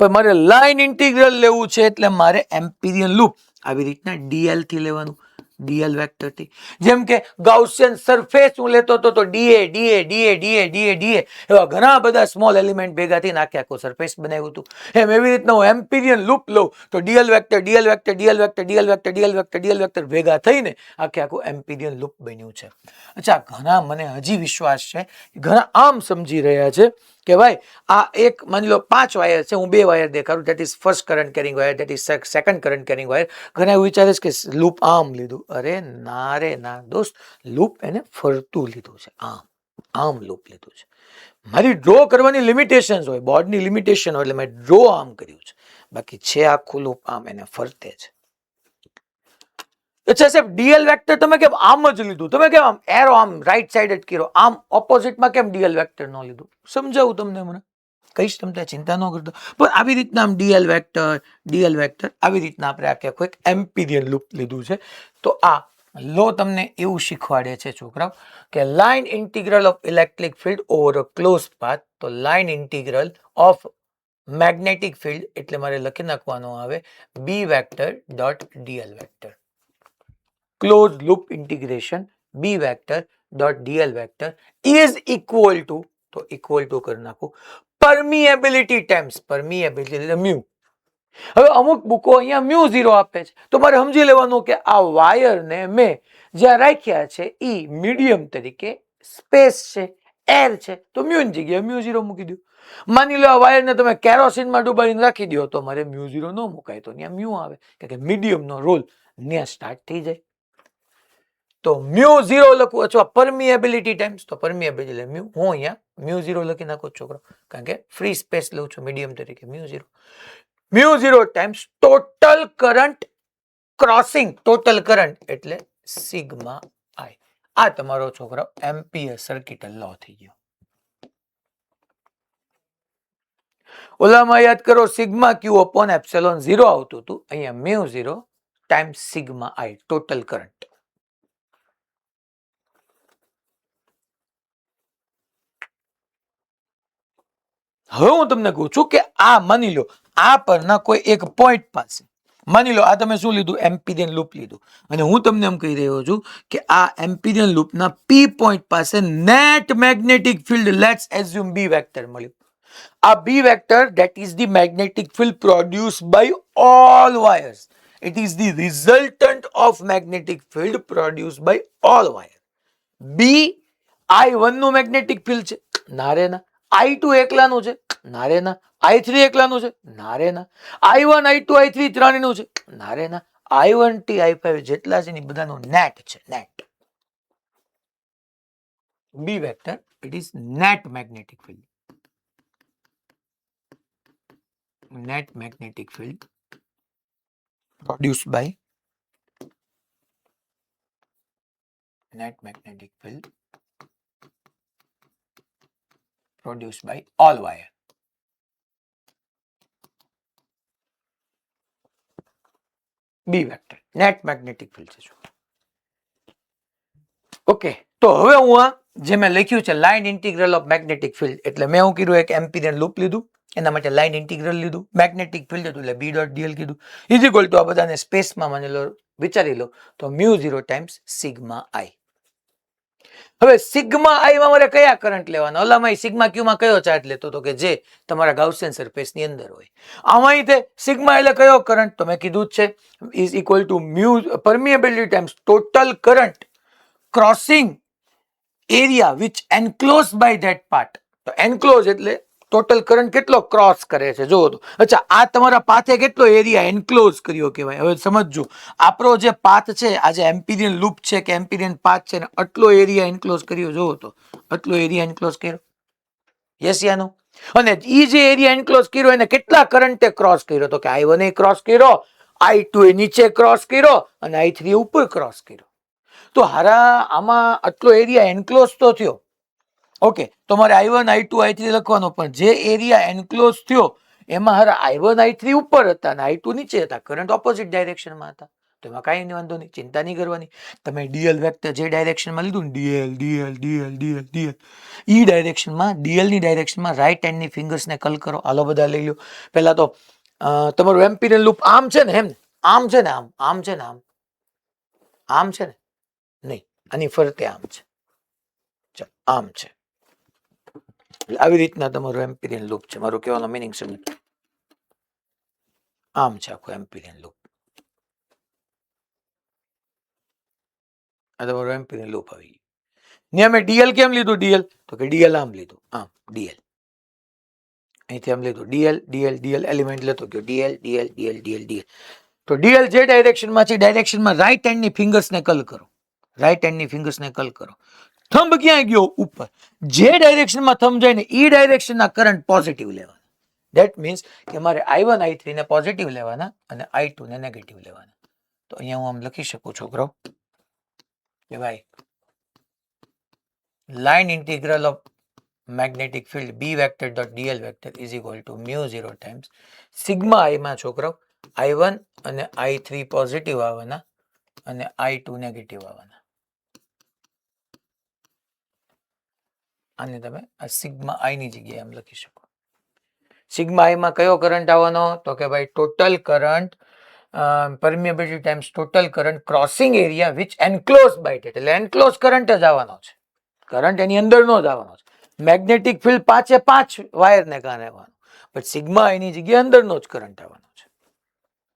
પણ મારે લાઈન ઇન્ટિગ્રલ લેવું છે એટલે મારે એમ્પિરિયલ લૂપ આવી રીતના ડીએલ થી લેવાનું, ડીએલ વેક્ટર થી. જેમ કે ગાઉસિયન સરફેસ હું લેતો હતો તો ડીએ ડીએ ડીએ ડીએ ડીએ ડીએ એવા ઘણા બધા સ્મોલ એલિમેન્ટ ભેગા થઈને આખે આખું સરફેસ બનાવ્યું હતું. એમ એવી રીતના હું એમ્પિરિયલ લૂપ લઉં તો DL vector DL vector DL vector DL vector DL vector DL vector ભેગા થઈને આખે આખું એમ્પિરિયલ લૂપ બન્યું છે. અચ્છા, ઘણા મને હજી વિશ્વાસ છે, ઘણા આમ સમજી રહ્યા છે કે ભાઈ આ એક માની લો 5 વાયર છે, હું 2 વાયર દેખાડું, that is first current carrying wire, that is second current carrying wire. ઘણા એવું વિચારે છે કે લૂપ આમ લીધું. અરે ના રે ના દોસ્ત, લૂપ એને ફરતું લીધું છે, આમ લૂપ લીધું છે. મારી ડ્રો કરવાની લિમિટેશન્સ હોય, બોર્ડની લિમિટેશન હોય એટલે મેં ડ્રો આમ કર્યું છે, બાકી છે આખું લૂપ આમ એને ફરતે છે. અચ્છા સાહેબ, ડીએલ વેક્ટર તમે કેમ આમ જ લીધું, તમે કેમ આમ એરો આમ રાઈટ સાઈડ જ કર્યો, આમ ઓપોઝિટમાં કેમ ડીએલ વેક્ટર ન લીધું? સમજાવું તમને હમણાં, કહીશ, તમને ચિંતા ન કરતો. પણ આવી રીતના આમ ડીએલ વેક્ટર આવી રીતના આપણે આખે આખું એક એમ્પિરિયલ લૂપ લીધું છે. તો આ લો તમને એવું શીખવાડે છે છોકરાઓ કે line integral of electric field over a close path. તો line integral of magnetic field એટલે મારે લખી નાખવાનું આવે B vector dot dl vector. Close loop integration B vector dot dl vector is equal to, તો ઇક્વલ ટુ કરી નાખું, પરમિએબિલિટી ટાઈમ્સ પરમિએબિલિટી એટલે મ્યુ. હવે અમુક બુકો અહીંયા મ્યુ 0 આપે છે, તો મારે સમજી લેવાનું કે આ વાયરને મેં જ્યાં રાખ્યા છે એ મીડિયમ તરીકે સ્પેસ છે, એર છે, તો મ્યુ ની જગ્યાએ મ્યુ 0 મૂકી દો. માની લો આ વાયરને તમે કેરોસીનમાં ડુબાડીને રાખી દો તો મારે મ્યુ 0 ન મુકાય, તો ત્યાં મ્યુ આવે, કે મીડિયમનો રોલ ત્યાં સ્ટાર્ટ થઈ જાય. તો મ્યુ 0 લખું, અથવા પરમિએબિલિટી ટાઈમ્સ, તો પરમિએબિલિટી એટલે મ્યુ, હું અહીંયા મ્યુ 0 લખી નાખું છોકરો, કારણ કે ફ્રી સ્પેસ લઉં છું મીડિયમ તરીકે, mu 0. Mu 0 times total current crossing, total current એટલે સિગ્મા આઈ. આ તમારો છોકરો એમ્પિયર સર્કિટ લો થઈ ગયો. ઓલામાં યાદ કરો સિગ્મા ક્યુ અપોન એપ્સિલોન 0 આવતું હતું, અહીંયા mu 0 times sigma I total current. હવે હું તમને કહું છું કે આ માની લો આ પરના કોઈ એક પોઈન્ટ પાસે, માની લો આ તમે શું લીધું, એમ્પિરિયલ લૂપ લીધું, અને હું તમને એમ કહી રહ્યો છું કે આ એમ્પિરિયલ લૂપના પી પોઈન્ટ પાસે net magnetic field, let's assume B vector મળ્યું. આ B vector that is the magnetic field produced by all wires. It is the resultant of magnetic field produced by all wires. B I1 નું મેગ્નેટિક ફિલ્ડ છે, ના રે ના. I2 એકલાનું છે, ના રે ના. I3 એકલાનું છે, ના રે ના. I1 I2 I3 ત્રણેયનું છે, ના રે ના. I1 થી I5 જેટલા છે ને બધાનું નેટ છે, net. B vector it is net magnetic field, net magnetic field produced by all wire. B vector net magnetic field છે. ઓકે, તો હવે હું આ જે મેં લખ્યું છે line integral of magnetic field, એટલે મેં હું કીધું એક એમ્પિરિયલ લૂપ લીધું, એના માટે લાઇન ઇન્ટિગ્રલ લીધું, મેગ્નેટિક ફિલ્ડ હતું એટલે બી ડોટ ડીએલ કીધું, ઇઝ ઇક્વલ ટુ આ બધાને સ્પેસમાં માની લો વિચારી લો તો મ્યુ 0 ટાઈમ્સ સિગ્મા આઈ. હવે સિગ્મા આઈ માં મારે કયા કરંટ લેવાના? ઓલામાં સિગ્મા ક્યુ માં કયો ચાર્જ લેતો હતો કે જે તમારા ગાઉસિયન સરફેસ ની અંદર હોય. આમાં તે સિગ્મા એટલે કયો કરંટ? તો મેં કીધું જ છે is equal to mu permeability times total current crossing area which enclose by that part. તો એન્ક્લોઝ એટલે ટોટલ કરંટ કેટલો ક્રોસ કરે છે જોવો તો. અચ્છા, આ તમારા પાથે કેટલો એરિયા એન્ક્લોઝ કર્યો કહેવાય. હવે સમજજો, આપણો જે પાથ છે, આ જે એમ્પિરિયન લૂપ છે કે એમ્પિરિયન પાથ છે ને, આટલો એરિયા એન્ક્લોઝ કર્યો જોવો તો, આટલો એરિયા એન્ક્લોઝ કર્યો. યસ યા નો? અને ઈ જે એરિયા એન્ક્લોઝ કર્યો એને કેટલા કરંટે ક્રોસ કર્યો? તો કે I1 એ ક્રોસ કર્યો, I2 એ નીચે ક્રોસ કર્યો અને I3 ઉપર ક્રોસ કર્યો. તો હારા આમાં આટલો એરિયા એન્ક્લોઝ તો થયો. ઓકે, તો મારે I1 I2 I3 લખવાનો, પણ જે એરિયા એન્ક્લોઝ થયો એમાં હારા I1 I3 ઉપર હતા અને I2 નીચે હતા, કરંટ ઓપોઝિટ ડાયરેક્શનમાં હતા. તો એમાં કાંઈ વાંધો નહીં, ચિંતા નહીં કરવાની. તમે ડીએલ વેક્ટર જે ડાયરેક્શનમાં લીધું ને, dl dl dl dl dl, ઈ ડાયરેક્શનમાં, ડીએલ ની ડાયરેક્શનમાં રાઈટ હેન્ડની ફિંગર્સને કલ કરો. હાલો બધા લઈ લો. પહેલા તો તમારું એમ્પિરિયલ લૂપ આમ છે ને, એમ આમ છે ને, આમ છે ને, આમ છે ને, નહીં, આની ફરતે આમ છે. ચાલો, આમ છે. આવી રીતના તમારું એમ્પિરિયન લૂપ છે. મારું કહેવાનો મિનિંગ સમજ. આમ છે આખું એમ્પિરિયન લૂપ. આ તમારું એમ્પિરિયન લૂપ આવી ગયું. ને અમે ડીએલ કેમ લીધું? ડીએલ તો કે ડીએલ આમ લીધું, આમ ડીએલ અહીંથી આમ લીધું, ડીએલ ડીએલ ડીએલ એલિમેન્ટ લેતો ગયો, DL dl dl dl DL. તો ડીએલ જે ડાયરેક્શનમાં છે ડાયરેક્શનમાં રાઈટ હેન્ડની ફિંગર્સને કલ કરો. રાઈટ હેન્ડની ફિંગર્સને કલ કરો. થંબ ક્યાં ગયો? ઉપર. જે ડાયરેક્શનમાં થંબ જાય ને એ ડાયરેક્શનના કરંટ પોઝિટિવ લેવાના. ધેટ મીન્સ કે મારે I1 I3 ને પોઝિટિવ લેવાના અને I2 ને નેગેટિવ લેવાના. તો અહીંયા હું આમ લખી શકું છોકરો કે ભાઈ line integral of magnetic field B vector dot dl vector is equal to μ0 times sigma I માં છોકરો I1 અને I3 પોઝિટિવ આવવાના અને I2 નેગેટિવ આવવાના. આને તમે આ સિગ્મા I ની જગ્યાએ આમ લખી શકો. સિગ્મા I માં કયો કરંટ આવવાનો? તો કે ભાઈ total current permeability times total current crossing area which enclose by it. એટલે એન્ક્લોઝ કરંટ જ આવવાનો છે, કરંટ એની અંદરનો જ આવવાનો છે. મેગ્નેટિક ફિલ્ડ 5 વાયરને કારણે આવવાનો, પણ સિગ્મા I ની જગ્યાએ અંદરનો જ કરંટ આવવાનો છે.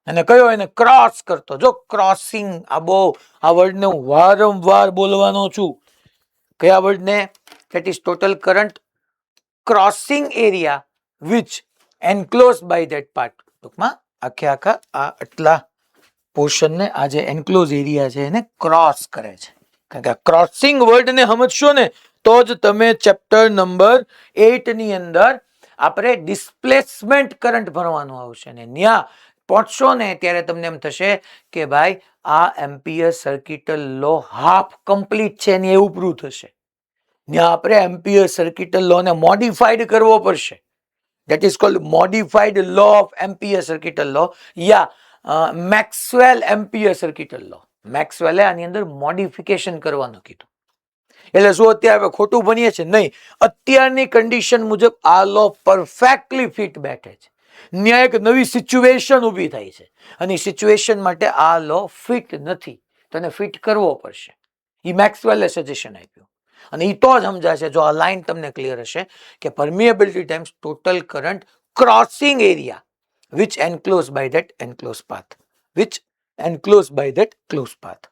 અને કયો? એને ક્રોસ કરતો. જો ક્રોસિંગ, આ બહુ આ વર્ડને હું વારંવાર બોલવાનો છું. કયા વર્ડને? That is total current crossing area which enclose by that part. ટૂંકમાં આખે આખા આ આટલા પોર્શનને આ જે એન્ક્લોઝ એરિયા છે એને ક્રોસ કરે છે. કારણ કે ક્રોસિંગ વર્ડને સમજશો ને તો જ તમે ચેપ્ટર નંબર 8 ની અંદર આપણે ડિસ્પ્લેસમેન્ટ કરંટ ભણવાનું આવશે ને ત્યાં પહોંચશો ને ત્યારે તમને એમ થશે કે ભાઈ આ એમ્પિયર સર્કિટલ લો હાફ કમ્પ્લીટ છે ને એવું પ્રૂવ થશે. ત્યાં આપણે એમ્પિયર સર્કિટલ લો ને મોડિફાઈડ કરવો પડશે. That is called modified law of Ampere circuital law યા મેક્સવેલ એમ્પિયર સર્કિટલ લો. મેક્સવેલે આની અંદર મોડિફિકેશન કરવાનું કીધું. એટલે શું અત્યારે ખોટું ભણીએ છે? નહીં, અત્યારની કન્ડિશન મુજબ આ લો પરફેક્ટલી ફિટ બેઠે છે. ત્યાં એક નવી સિચ્યુએશન ઊભી થાય છે અને સિચ્યુએશન માટે આ લો ફિટ નથી, તને ફિટ કરવો પડશે. એ મેક્સવેલે સજેશન આપ્યું અને એ તો જ સમજાશે જો આ લાઈન તમને ક્લિયર હશે કે permeability times total current crossing area which enclose by that enclose path, which enclose by that close path.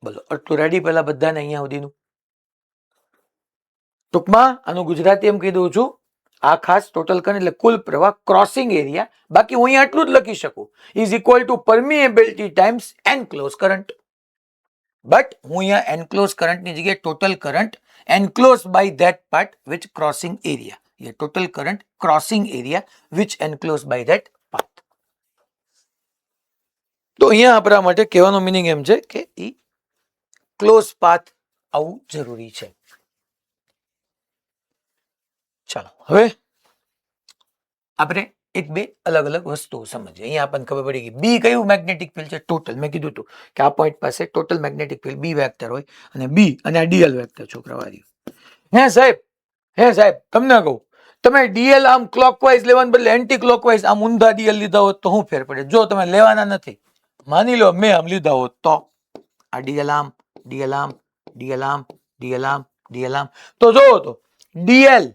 બોલો, આટલું રેડી? પેલા બધાને અહીંયા સુધીનું. ટૂંકમાં આનું ગુજરાતી એમ કહી દઉં છું, આ ખાસ ટોટલ કરંટ એટલે કુલ પ્રવાહ ક્રોસિંગ એરિયા. બાકી હું અહીંયા આટલું જ લખી શકું, is equal to permeability times enclose current. But હું અહીંયા એન્ક્લોઝ કરંટની જગ્યાએ total current enclose by that part which crossing area, એ total current crossing area which enclose by that path. તો અહીંયા આપણા માટે કહેવાનો મિનિંગ એમ છે કે ઈ ક્લોઝ પાથ આવું જરૂરી છે. ચાલો હવે આપણે એક બે અલગ અલગ વસ્તુઓ સમજીએ. અહીંયા આપણને ખબર પડી ગઈ બી કયું મેગ્નેટિક ફિલ્ડ છે ટોટલ. મેં કીધું હતું કે આ પોઈન્ટ પાસે total magnetic field B vector હોય અને બી અને આ ડીએલ વેક્ટર છોકરાવાળી. હે સાહેબ તમને કહું, તમે ડીએલ આમ ક્લોકવાઇઝ લેવાને બદલે એન્ટી ક્લોકવાઇઝ આમ ઊંધા ડીએલ લીધા હોત તો શું ફેર પડે? જો તમે લેવાના નથી, માની લો મેં આમ લીધા હોત તો આ ડીએલ આમ ડીએલ આમ ડીએલ આમ ડીએલ આમ ડીએલ આમ, તો જોવો તો ડીએલ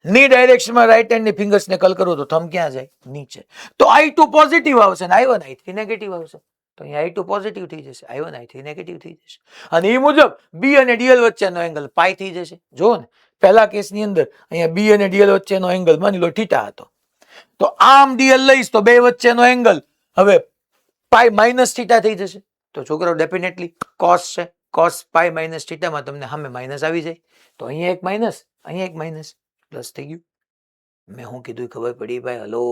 ની ડાયરેક્શનમાં રાઈટ હેન્ડની ફિંગર્સને કલ કરું તો થંબ ક્યાં જાય? નીચે. તો I2 પોઝિટિવ આવશે ને I1 I3 નેગેટિવ આવશે. તો અહીંયા I2 પોઝિટિવ થઈ જશે, I1 I3 નેગેટિવ થઈ જશે. અને એ મુજબ B અને DL વચ્ચેનો એંગલ પાઈ થઈ જશે. જુઓ ને, પહેલા કેસની અંદર અહીંયા B અને DL વચ્ચેનો એંગલ માની લો થીટા હતો, તો આમ DL લઈશ તો બે વચ્ચેનો એંગલ હવે પાઈ માઇનસ થીટા થઈ જશે. તો છોકરો ડેફિનેટલી કોસ છે, કોસ પાઈ માઇનસ થીટામાં તમને સામે માઇનસ આવી જાય. તો અહીંયા એક માઇનસ, અહીંયા એક માઇનસ, પ્લસ થઈ ગયું. મેં હું કીધું ખબર પડી ભાઈ? હલો,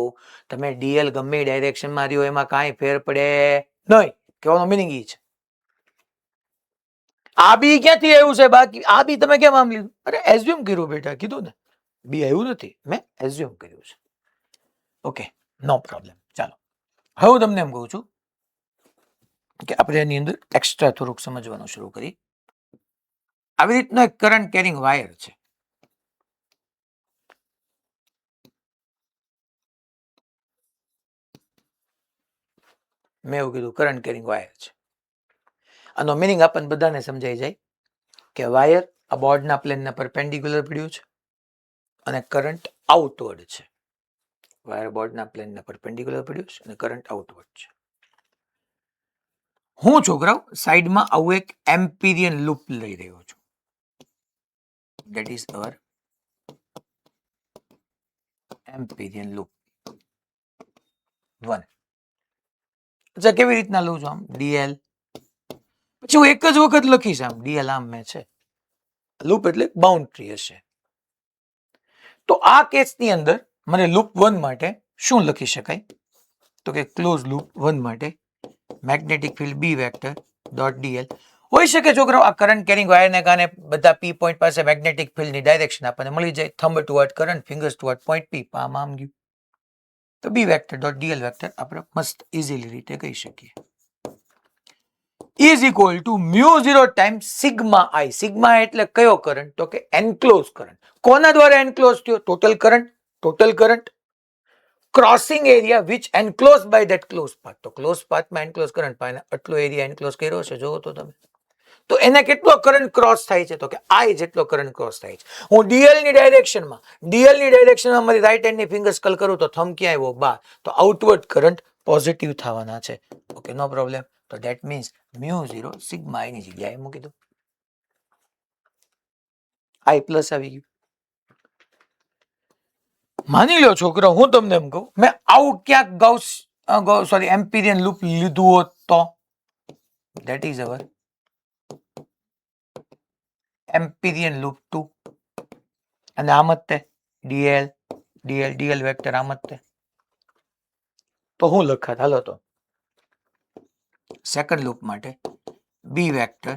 તમે ડીએલ ગમે ડાયરેક્શનમાં રહ્યો એમાં કાંઈ ફેર પડે નહીં, કહેવાનો મિનિંગ એ છે. આ બી ક્યાંથી આવ્યું છે? બાકી આ બી તમે કેમ આમ લીધું? અરે એઝ્યુમ કર્યું બેટા, કીધું ને બી આવ્યું નથી, મેં એઝ્યુમ કર્યું છે. Okay, no problem. ચાલો હવે હું તમને એમ કહું છું કે આપણે એની અંદર એક્સ્ટ્રા થોડુંક સમજવાનું શરૂ કરી. આવી રીતનો એક કરંટ કેરિંગ વાયર છે. મેં એવું કીધું કરંટ કેરિંગ વાયર છે. આનો મિનિંગ આપણને બધાને સમજાઈ જાય કે વાયર આ બોર્ડના પ્લેનના પરપેન્ડિક્યુલર પડ્યું છે અને કરંટ આઉટવર્ડ છે. વાયર બોર્ડના પ્લેનના પરપેન્ડિક્યુલર પડ્યું છે અને કરંટ આઉટવર્ડ છે. હું છોકરાઓ સાઈડમાં આવું એક એમ્પિરિયન લૂપ લઈ રહ્યો છું. That is our Amperian loop 1. અચ્છા, કેવી રીતના લઉં છું? આમ ડીએલ, પછી હું એક જ વખત લખીશ આમ ડીએલ, આમ મેં છે લૂપ એટલે બાઉન્ડ્રી હશે. તો આ કેસની અંદર મને લૂપ 1 માટે શું લખી શકાય? તો કે ક્લોઝ લૂપ 1 માટે magnetic field B vector dot dl હોઈ શકે. છોકરાઓ આ કરંટ કેરિંગ વાયરને કારણે બધા પી પોઈન્ટ પાસે મેગ્નેટિક ફિલ્ડની ડાયરેક્શન આપણને મળી જાય. Thumb toward current, fingers toward point P. આમ ગયું તો B vector dot dl vector આપણે મસ્ત ઇઝીલી રીતે કહી શકીએ is equal to mu 0 times sigma I. Sigma એટલે કયો કરંટ? તો કે એન્ક્લોઝ કરંટ. કોના દ્વારા એન્ક્લોઝ થયો? Total current. Total current crossing area which enclose by that close path. તો ક્લોઝ પાથમાં એન્ક્લોઝ કરંટ પાય આટલો એરિયા એન્ક્લોઝ કર્યો છે, જોવો તો તમે. તો એને કેટલો કરંટ ક્રોસ થાય છે? તો કે આઈ જેટલો કરંટ ક્રોસ થાય છે. હું ડીએલ ની ડાયરેક્શનમાં મારી રાઈટ હેન્ડ ની ફિંગર સ્કલ કરું તો થંબ ક્યાં આવ્યો? બહાર. તો આઉટવર્ડ કરંટ પોઝિટિવ થવાના છે. Okay, no problem. તો ધેટ મીન્સ મ્યુ 0 સિગ્મા આઈ ની જગ્યાએ મૂકી દો. આઈ પ્લસ આવી ગયું. માની લો છોકરો, હું તમને એમ કહું, મેં આવું ક્યાંક એમ્પિરિયન લૂપ લીધું હોત તો that is our Amperian loop 2 અને આમ જ તે ડીએલ ડીએલ ડીએલ વેક્ટર આમ જ તે. તો હું લખાત? હાલો તો સેકન્ડ લૂપ માટે બી વેક્ટર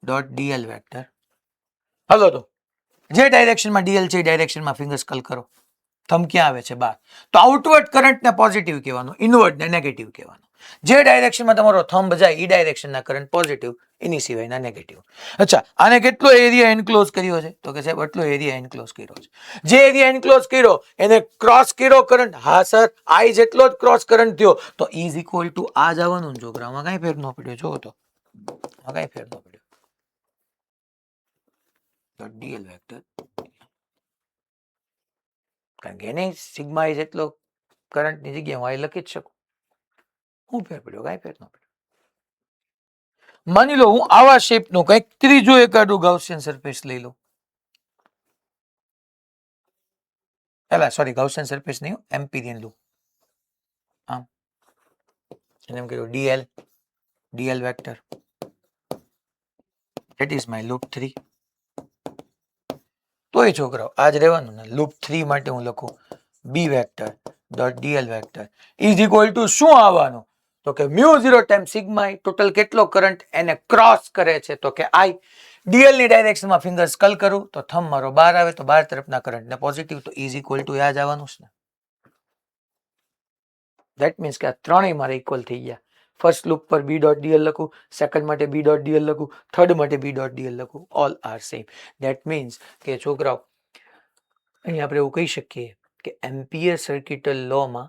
ડોટ ડીએલ વેક્ટર. હાલો તો જે ડાયરેક્શનમાં ડીએલ છે એ ડાયરેક્શનમાં ફિંગર સ્કલ કરો. થંબ ક્યાં આવે છે? બહાર. તો આઉટવર્ડ કરંટને પોઝિટિવ કહેવાનું, ઇનવર્ડને નેગેટિવ કહેવાનું. જે ડાયરેક્શનમાં તમારો થંબ જાય એ ડાયરેક્શનના કરંટ પોઝિટિવ, એની સિવાયના નેગેટિવ. અચ્છા, આને કેટલો એરિયા એન્ક્લોઝ કર્યો છે? તો કે સાહેબ આટલો એરિયા એન્ક્લોઝ કર્યો છે. જે એરિયા એન્ક્લોઝ કર્યો એને ક્રોસ કર્યો કરંટ. હા સર, આઈ જેટલો જ ક્રોસ કરંટ થયો. તો ઇઝ ઇક્વલ ટુ આ જવાનું છોકરામાં કાંઈ ફેર ન પડ્યો. જોવો તો કાંઈ ફેર ન પડ્યો. તો ડીએલ વેક્ટર, કારણ કે એને સિગ્મા આઈ જેટલો કરંટની જગ્યાએ હું આઈ લખી જ શકું. શું ફેર પડ્યો? કાંઈ ફેર ન પડ્યો. માની લો હું આવા શેપનું કંઈક ત્રીજું એકાદું ગાઉસિયન સરફેસ લઈ લઉં. ગાઉસિયન સરફેસ નહીં, એમ્પિરિયન લૂપ. આમ એને એમ કહ્યું DL vector, that is my loop 3. તો એ છોકરાઓ આજ રહેવાનું ને. લૂપ 3 માટે હું લખું B vector dot dl vector is equal to શું આવવાનું? તો કે mu 0 time sigma I. Total કેટલો કરંટ એને ક્રોસ કરે છે? તો કે આઈ. ડીએલ ની ડાયરેક્શનમાં ફિંગર સ્કલ કરું તો થંબ મારો બહાર આવે, તો બહાર તરફના કરંટને પોઝિટિવ. તો ઇઝ ઇક્વલ ટુ આ જ આવવાનું છે ને. ધેટ મીન્સ કે આ ત્રણેય મારે ઇક્વલ થઈ ગયા. ફર્સ્ટ લૂપ પર બી ડોટ ડીએલ લખું, સેકન્ડ માટે બી ડોટ ડીએલ લખું, થર્ડ માટે બી ડોટ ડીએલ લખું. All are same. That means કે છોકરાઓ અહીં આપણે એવું કહી શકીએ કે એમ્પિયર સર્કિટલ લોમાં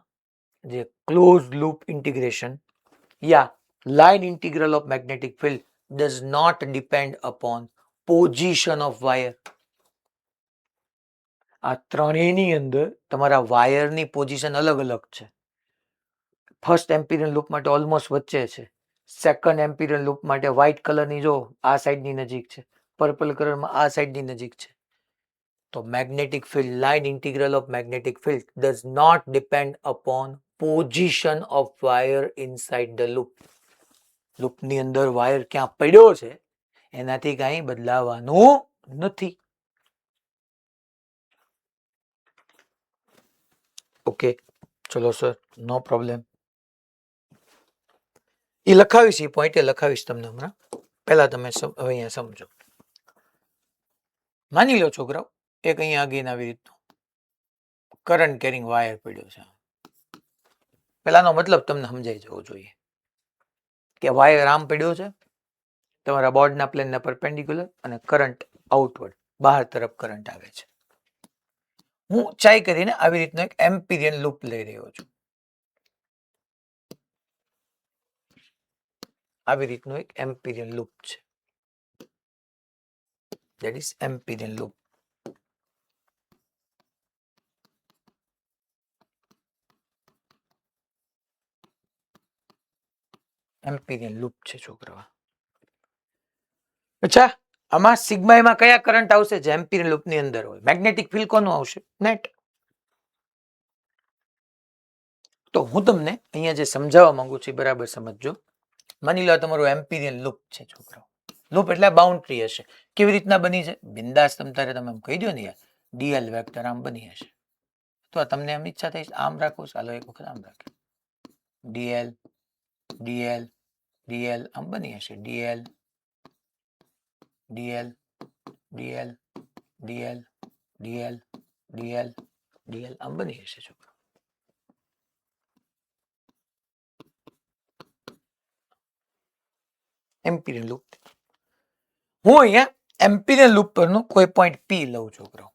જે ક્લોઝ લૂપ ઇન્ટિગ્રેશન યા line integral of magnetic field does not depend upon position of wire. આ ત્રણેયની અંદર તમારા વાયરની પોઝિશન અલગ અલગ છે. ફર્સ્ટ એમ્પિરિયન લૂપ માટે ઓલમોસ્ટ વચ્ચે છે. સેકન્ડ એમ્પિરિયન લૂપ માટે વ્હાઇટ કલરની જો આ સાઈડની નજીક છે, પર્પલ કલરમાં આ સાઈડની નજીક છે. તો magnetic field, line integral of magnetic field does not depend upon position of wire inside the loop. લૂપની અંદર વાયર ક્યાં પડ્યો છે એનાથી કાંઈ બદલાવાનું નથી. ઓકે, ચલો સર, નો પ્રોબ્લેમ. એ લખાવીશ, એ પોઈન્ટ લખાવીશ તમને હમણાં. પહેલા તમે હવે અહીંયા સમજો. માની લો છોકરાઓ, એક અહીંયા આગળ આવી રીતનું કરંટ કેરિંગ વાયર પડ્યો છે. પેલાનો મતલબ તમને સમજાઈ જવો જોઈએ કે વાયર આમ પડ્યો છે તમારા બોર્ડના પ્લેનના પરપેન્ડિક્યુલર, અને કરંટ આઉટવર્ડ બહાર તરફ કરંટ આવે છે. હું ચાઈ કરીને આવી રીતનો એક એમ્પિરિયન લૂપ લઈ રહ્યો છું. આવી રીતનું એક એમ્પિરિયન લૂપ છે. That is Amperian loop. Amperian loop છે છોકરાઓ. અચ્છા, આમાં સિગ્મામાં કયા કરંટ આવશે જે એમ્પિરિયન લૂપ ની અંદર હોય? મેગ્નેટિક ફિલ્ડ કોનું આવશે? નેટ. તો હું તમને અહીંયા જે સમજાવવા માંગુ છું બરાબર સમજજો. માની લો તમારું એમ્પિરિયન લૂપ છે છોકરાઓ. લૂપ એટલે બાઉન્ડ્રી હશે. કેવી રીતના બની છે? બિંદાસ તમતારે તમે એમ કહી દો ને યાર, ડીએલ વેક્ટર આમ બની હશે. તો તમને એમ ઈચ્છા થઈ આમ રાખો, ચાલો એક વખત આમ રાખો. ડીએલ ડીએલ ડીએલ આમ બની હશે. DL dl dl dl dl dl DL આમ બની હશે છોકરા. એમ્પિરિયન લૂપ. હું અહીંયા એમ્પિરિયન લૂપ પરનું કોઈ પોઈન્ટ પી લઉં છોકરાઓ.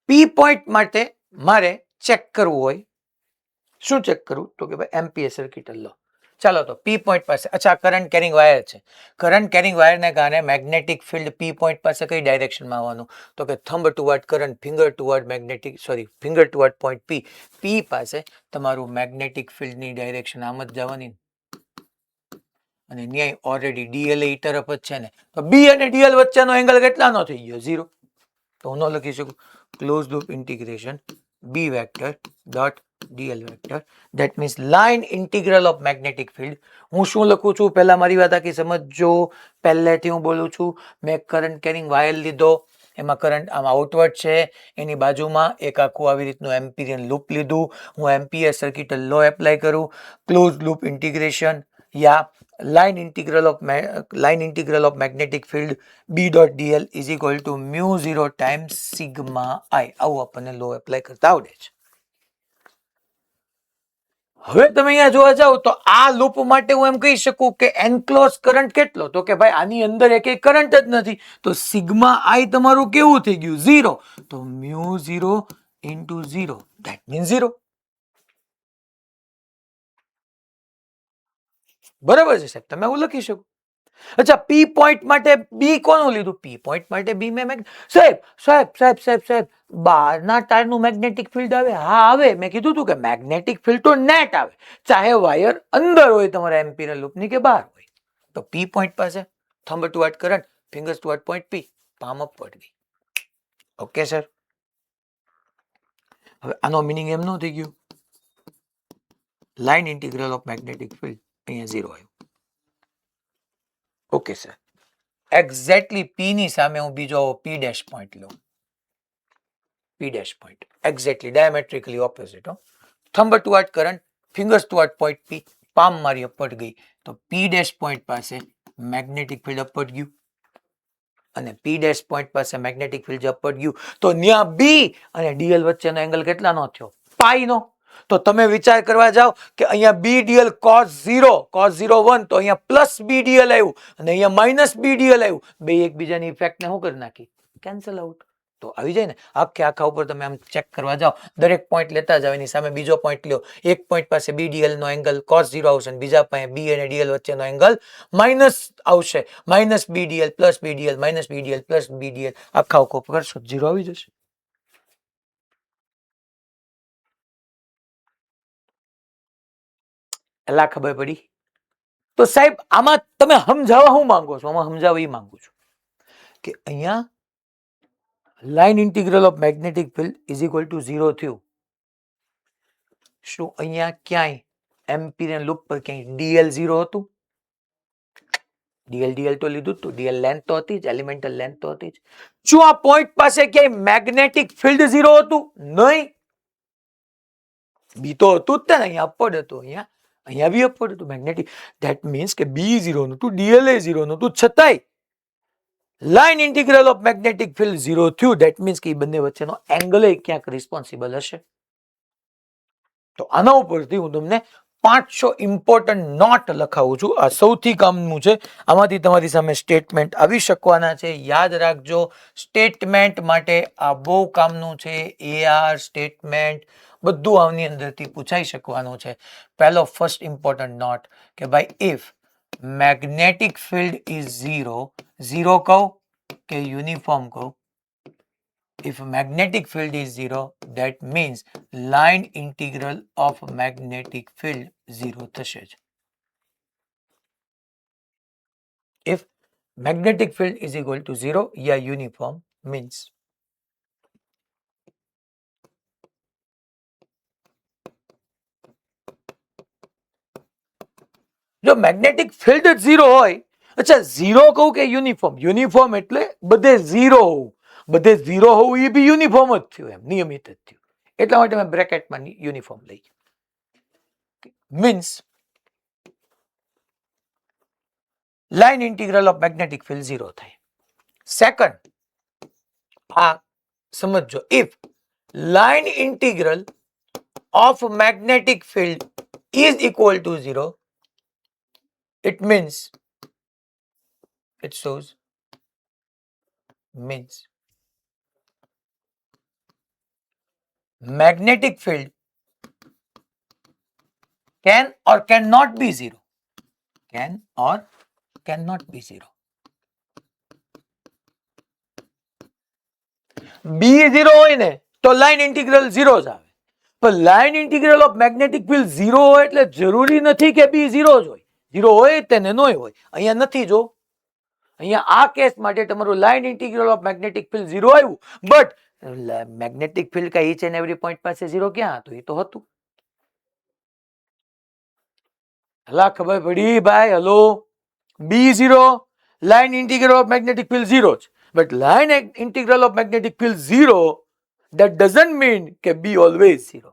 પી પોઈન્ટ માટે મારે ચેક કરવું હોય, શું ચેક કરવું? તો કે ભાઈ એમ્પિયર સર્કિટ લો. ચાલો તો પી પોઈન્ટ પાસે, અચ્છા કરંટ કેરિંગ વાયર છે. કરંટ કેરિંગ વાયરને કારણે મેગ્નેટિક ફિલ્ડ પી પોઈન્ટ પાસે કઈ ડાયરેક્શનમાં આવવાનું? તો કે thumb toward current, finger toward magnetic, sorry finger toward point P. P પાસે તમારું મેગ્નેટિક ફિલ્ડની ડાયરેક્શન આમ જ જવાની, અને ન્યાય ઓલરેડી ડીએલ એ તરફ જ છે ને, તો બી અને ડીએલ વચ્ચેનો એંગલ કેટલાનો થઈ ગયો? 0. તો હું ન લખી શકું close loop integration B vector dot dl vector, that means line integral of magnetic field. હું શું લખું છું પહેલા મારી વાત આખી સમજજો. પહેલેથી હું બોલું છું, મેં કરંટ કેરિંગ વાયર લીધો, એમાં કરંટ આમ આઉટવર્ડ છે, એની બાજુમાં એક આખું આવી રીતનું એમ્પિરિયન લૂપ લીધું. હું એમ્પિયર સર્કિટ લો એપ્લાય કરું. ક્લોઝ લૂપ ઇન્ટિગ્રેશન યા line integral of magnetic field B dot dl is equal to mu 0 times sigma I. આવું આપણને લો એપ્લાય કરતા આવડે છે. હવે તમે અહીંયા જોવા જાઓ તો આ લૂપ માટે હું એમ કહી શકું કે એન્ક્લોઝ કરંટ કેટલો? તો કે ભાઈ આની અંદર એક કરંટ જ નથી, તો સિગ્મા આઈ તમારું કેવું થઈ ગયું? 0. તો mu 0 into 0, that means 0. બરાબર છે સાહેબ, તમે આવું લખી શકો. અચ્છા, પી પોઈન્ટ માટે બી કોનું લીધું? પી પોઈન્ટ માટે બી મેં સાહેબ સાહેબ સાહેબ સાહેબ સાહેબ બહારના ટાયરનું મેગ્નેટિક ફિલ્ડ આવે? હા આવે. મેં કીધું હતું કે મેગ્નેટિક ફિલ્ડ તો નેટ આવે, ચાહે વાયર અંદર હોય તમારા એમ્પિરિયલ લૂપની કે બહાર હોય. તો પી પોઈન્ટ પાસે thumb toward current, fingers toward point P, palm upward B. Okay sir. હવે આનો મિનિંગ એમ ન થઈ ગયું, line integral of magnetic field અહીંયા 0 આવ્યું. Okay sir. એક્ઝેક્ટલી પી ની સામે હું બીજો પી ડેશ પોઈન્ટ લઉં. P dash point exactly diametrically opposite. Thumb toward current, fingers toward point P, palm મારી અપવર્ડ ગઈ. તો પી ડેશ પોઈન્ટ પાસે મેગ્નેટિક ફિલ્ડ અપવર્ડ ગયું, અને પી ડેશ પોઈન્ટ પાસે મેગ્નેટિક ફિલ્ડ અપવર્ડ ગયું, તો ત્યાં બી અને ડીએલ વચ્ચેનો એંગલ કેટલાનો થયો? પાઈ નો. તો તમે વિચાર કરવા જાઓ કે અહીંયા બી ડીએલ cos 0 1, તો અહીંયા પ્લસ બી ડીએલ આવ્યું અને અહીંયા માઇનસ બી ડીએલ આવ્યું. બે એકબીજાની ઇફેક્ટને શું કરી નાખી? Cancel out. તો આવી જાય ને. આખા ઉપર તમે આમ ચેક કરવા જાઓ, દરેક પોઈન્ટ લેતા જાઓ, એની સામે બીજો પોઈન્ટ લ્યો. એક પોઈન્ટ પાસે બી ડીએલ નો એંગલ cos 0 આવશે, અને બીજા પાસે બી અને ડીએલ વચ્ચેનો એંગલ માઇનસ આવશે. માઇનસ બી ડીએલ પ્લસ બી ડીએલ માઇનસ બી ડીએલ પ્લસ બી ડીએલ, આખા કરશો 0 આવી જશે. એલા ખબર પડી? તો સાહેબ આમાં તમે સમજાવવા શું માંગો છો? આમાં સમજાવવા એ માંગુ છું કે અહીંયા line integral of magnetic field is equal two 0 થયું. શું અહીંયા ક્યાંય એમ્પિરિયન લૂપ પર ક્યાંય ડીએલ 0 હતું? ડીએલ તો લીધું હતું, ડીએલ લેન્થ તો હતી જ, એલિમેન્ટલ લેન્થ તો હતી જ. શું આ પોઈન્ટ પાસે ક્યાંય મેગ્નેટિક ફિલ્ડ 0 હતું? નહીં. બી તો હતું જ ને, અહીંયા અપવર્ડ હતું, અહીંયા બી અપવર્ડ હતું મેગ્નેટિક. ધેટ મીન્સ કે બી 0 નું હતું, ડીએલએ 0 નું હતું, છતાંય line integral of magnetic field 0 થયું. ધેટ મીન્સ કે એ બંને વચ્ચેનો એંગલ ક્યાંક રિસ્પોન્સિબલ હશે. તો આના ઉપરથી હું તમને 500 ઇમ્પોર્ટન્ટ નોટ લખાવું છું. આ સૌથી કામનું છે. આમાંથી તમારી સામે સ્ટેટમેન્ટ આવી શકવાના છે. યાદ રાખજો, સ્ટેટમેન્ટ માટે આ બહુ કામનું છે. એઆર સ્ટેટમેન્ટ બધું આની અંદરથી પૂછાઈ શકવાનું છે. પહેલો ફર્સ્ટ ઇમ્પોર્ટન્ટ નોટ કે ભાઈ ઇફ મેગ્નેટિક ફિલ્ડ ઇઝ 0 કહું કે યુનિફોર્મ કહું? If magnetic field is 0, that means line integral of magnetic field 0 થશે જ. If magnetic field is equal to 0 या uniform means જો મેગ્નેટિક ફિલ્ડ જ 0 હોય, અચ્છા 0 કહું કે યુનિફોર્મ એટલે બધે 0 હોવું, બધે 0 હોવું એ બી યુનિફોર્મ જ થયું, એમ નિયમિત જ થયું. એટલા માટે મેં બ્રેકેટમાં યુનિફોર્મ લઈ. Means line integral of magnetic field 0 થાય. સેકન્ડ, આ સમજો, if line integral of magnetic field is equal two 0, it means it shows means magnetic field can or cannot be 0. Can or cannot be 0. B 0 હોય ને તો લાઇન ઇન્ટિગ્રલ 0 જ આવે. પણ line integral of magnetic field 0 હોય એટલે જરૂરી નથી કે B 0 જ હોય. 0 હોય તેને નોય હોય. અહીંયા નથી. જો અહીંયા આ કેસ માટે તમારું line integral of magnetic field 0 આવ્યું, બટ મેગ્નેટિક ફિલ્ડ કઈ ઈચ એન્ડ એવરી પોઈન્ટ પાસે 0 ક્યાં હતું? એ તો હતું. હલા ખબર પડી ભાઈ? Hello, B0 line integral of magnetic field 0 જ, but line integral of magnetic field 0 that doesn't mean કે B always 0.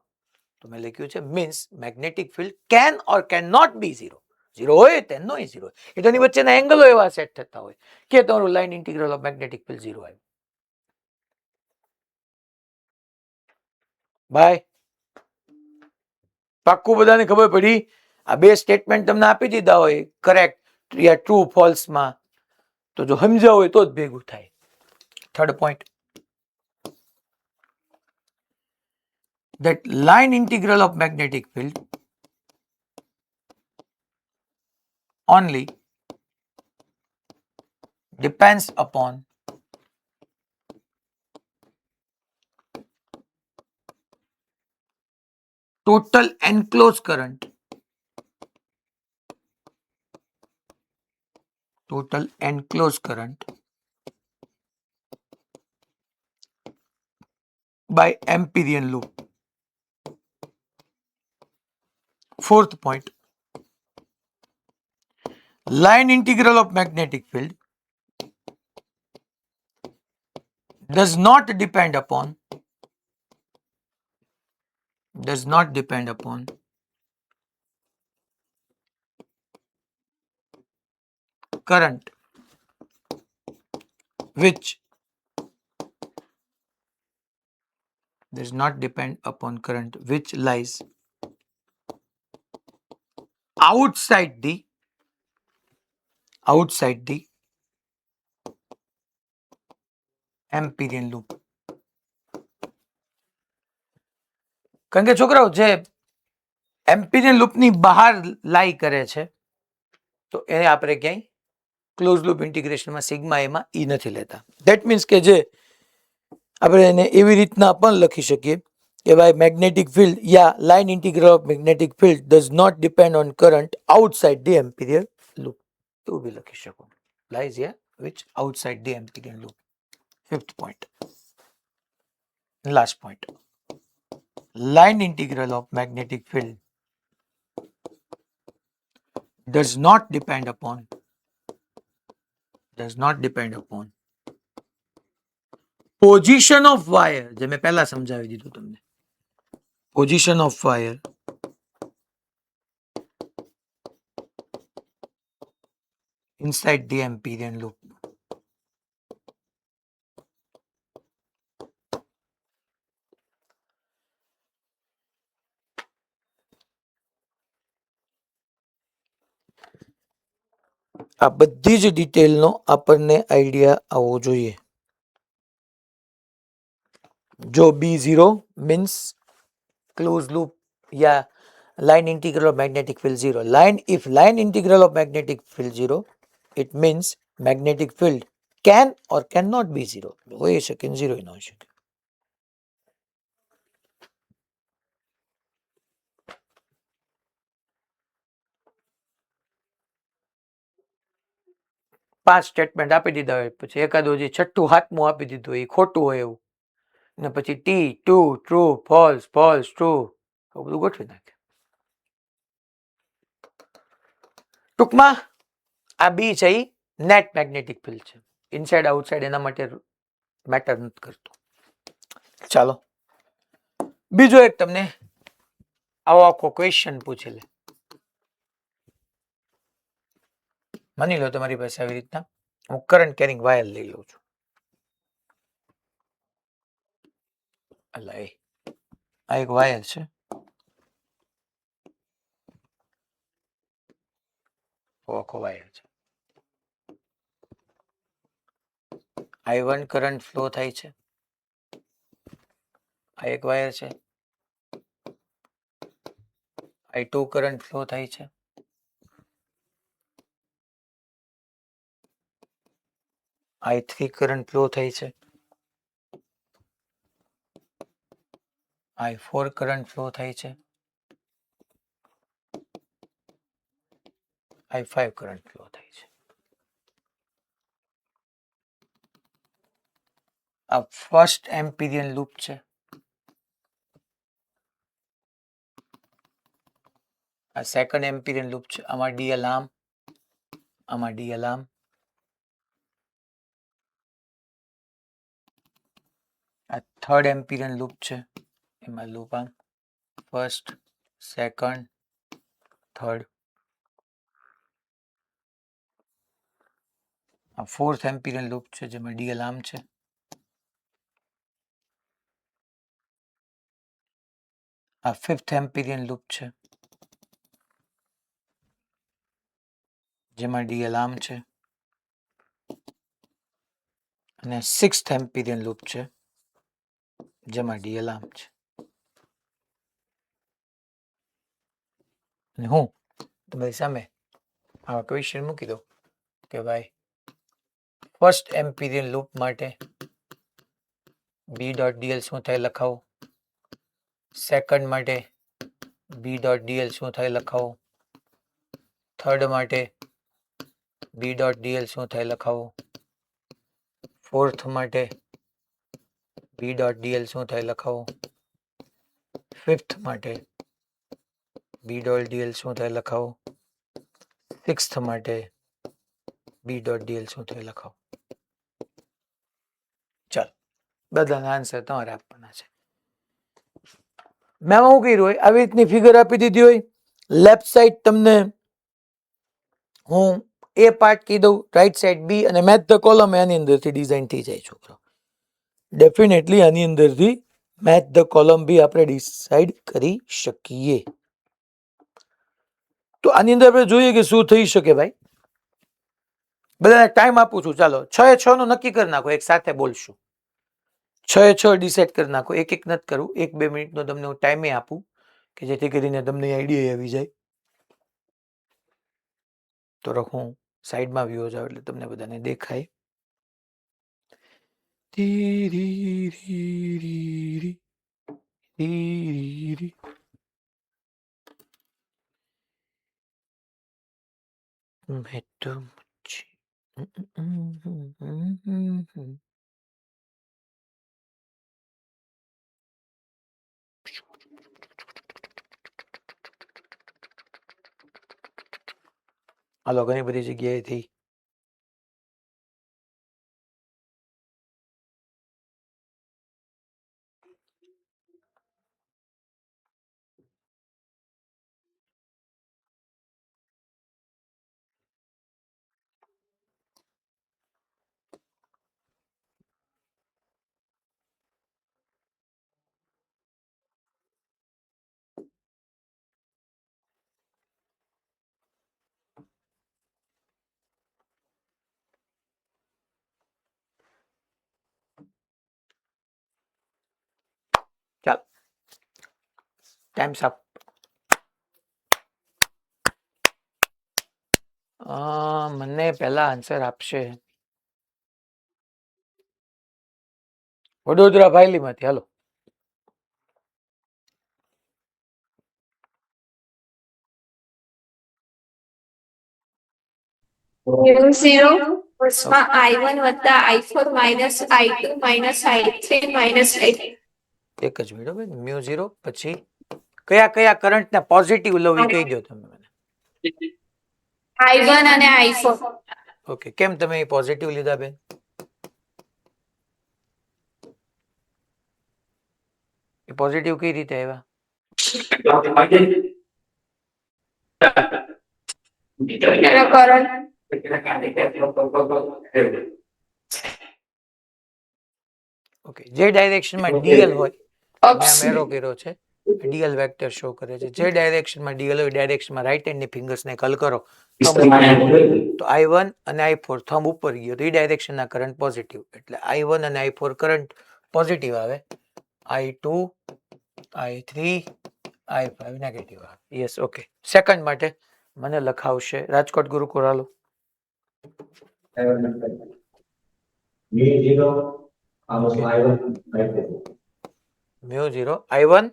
તો મેં લખ્યું છે means magnetic field can or can not be 0. 0 હોય તે નો 0 હોય. એની વચ્ચેના એંગલો એવા સેટ થતા હોય કે તમારું line integral of magnetic field 0 આવ્યું. બાય, પાક્કું બધાને ખબર પડી? આ બે સ્ટેટમેન્ટ તમને આપી દીધા હોય કરેક્ટ યા ટ્રુ ફોલ્સ માં, તો જો સમજાવ હોય તો જ ભેગું થાય. Third point, that line integral of magnetic field only depends upon total enclosed current by Amperian loop. Fourth point, line integral of magnetic field does not depend upon current which lies outside the Amperian loop. કારણ કે છોકરાઓ જે એમ્પિરિયન લૂપની બહાર લાઈ કરે છે તો એને આપણે ક્યાંય ક્લોઝ લૂપ ઇન્ટિગ્રેશનમાં સિગ્મા એમાં ઈ નથી લેતા. ધેટ મીન્સ કે જે આપણે એને એવી રીતના પણ લખી શકીએ કે ભાઈ મેગ્નેટિક ફિલ્ડ યા line integral of magnetic field does not depend on current outside the Amperian loop. એવું બી લખી શકો. લાઈઝ યા which outside the Amperian loop. Fifth point, last point, line integral of magnetic field does not depend upon position of wire. જે મેં પહેલા સમજાવી દીધું તમને, position of wire inside the Amperian loop. આ બધી જ ડિટેલનો આપણને આઈડિયા આવવો જોઈએ. જો B0 means closed loop या line integral of magnetic field 0. If line integral of magnetic field 0, it means magnetic field can or cannot be 0. હોઈ શકે ને 0 ન હોઈ શકે. પાંચ સ્ટેટમેન્ટ આપી દીધા હોય પછી એકાદું જે છઠ્ઠું હાથમું આપી દીધું હોય એ ખોટું હોય એવું ને પછી T to true false false true આવું બધું ગોઠવી નાખે. ટૂંકમાં આ બી છે એ નેટ મેગ્નેટિક ફિલ્ડ છે. ઇનસાઇડ આઉટસાઇડ એના માટે મેટર નથી કરતું. ચાલો બીજો એક તમને આવો આખો ક્વેશ્ચન પૂછી લે. માની લો તમારી પાસે આવી રીતના હું કરંટ કેરિંગ વાયર લઈ લઉં છું. અલા આ એક વાયર છે. આખો વાયર છે. I1 કરંટ ફ્લો થાય છે. આ એક વાયર છે. I2 કરંટ ફ્લો થાય છે. I3 કરંટ ફ્લો થાય છે. I4 કરંટ ફ્લો થાય છે. I5 કરંટ ફ્લો થાય છે. આ ફર્સ્ટ એમ્પિરિયન લૂપ છે. આ સેકન્ડ એમ્પિરિયન લૂપ છે. આમાં ડી અલાર્મ, આમાં ડી અલાર્મ. આ થર્ડ એમ્પિરિયન લૂપ છે. એમાં લૂપ આમ ફર્સ્ટ, સેકન્ડ, થર્ડ. આ ફોર્થ એમ્પિરિયન લૂપ છે જેમાં ડી અલાર્મ છે. આ ફિફ્થ એમ્પિરિયન લૂપ છે જેમાં ડી અલાર્મ છે. અને સિક્સ્થ એમ્પિરિયન લૂપ છે જેમાં ડી અલાર્મ છે. અને હું તમારી સામે આવા ક્વેશ્ચન મૂકી દઉં કે ભાઈ ફર્સ્ટ એમ્પિરિયન લૂપ માટે બી ડોટ ડીએલ શું થાય લખાવો. સેકન્ડ માટે બી ડોટ ડીએલ શું થાય લખાવો. થર્ડ માટે બી ડોટ ડીએલ શું થાય લખાવો. ફોર્થ માટે બી ડોટ ડીએલ શું થાય લખાવો. ફિફ્થ માટે બી ડોટ ડીએલ શું થાય લખાવો. સિક્સ્થ માટે બી ડોટ ડીએલ શું થાય લખાવો. ચાલો બધાના આન્સર તમારે આપવાના છે. મેં શું કર્યું હોય આવી રીતની ફિગર આપી દીધી હોય. લેફ્ટ સાઈડ તમને હું એ પાર્ટ કહી દઉં, રાઈટ સાઈડ બી અને મેથ ધ કોલમ એની અંદરથી ડિઝાઇન થઈ જાય છોકરો. ડેફિનેટલી આની અંદરથી મેથ ધ કોલમ બી આપણે ડિસાઇડ કરી શકીએ. તો આની અંદર આપણે જોઈએ કે શું થઈ શકે ભાઈ. બધાને ટાઈમ આપું છું. ચાલો 6 એ 6 નું નક્કી કરી નાખો. એક સાથે બોલશું. 6 એ 6 ડિસાઇડ કરી નાખો. એક એક નથી કરું. 1-2 મિનિટનો તમને હું ટાઈમે આપું કે જેથી કરીને તમને આઈડિયા આવી જાય. તો હું સાઈડમાં વ્યૂ જાવ એટલે તમને બધાને દેખાય. હાલો ઘણી બધી જગ્યાએથી ચાલ ટાઈમ્સ અપ. મને પહેલા આન્સર આપશે વડોદરા ભાઈલીમાંથી. હાલો. mu0 उसमें i1 वत्ता i4 minus i2 minus i3 minus i4. એક જ મિનિટ ભાઈ. મ્યુ 0 પછી કયા કયા કરંટ ને પોઝિટિવ લવ એ કહી દો તમે મને. i1 અને i4. ઓકે, કેમ તમે પોઝિટિવ લીધા બેન? એ પોઝિટિવ કઈ રીતે આવ્યા? એનો કરંટ ઓકે, જે ડાયરેક્શનમાં ડીએલ હોય મેં અક્ષ આમ એરો કર્યો છે, ડીએલ વેક્ટર શો કરે છે. જે ડાયરેક્શનમાં ડીએલ હોય ડાયરેક્શનમાં રાઈટ હેન્ડની ફિંગર્સને કલ કરો તો i1 અને i4 થંબ ઉપર ગયો તો એ ડાયરેક્શનના કરંટ પોઝિટિવ, એટલે i1 અને i4 કરંટ પોઝિટિવ આવે, i2 i3 i5 નેગેટિવ આવે. Yes, okay. સેકન્ડ માટે મને લખાવશે રાજકોટ ગુરુકુળ. હાલો. Mu 0 i1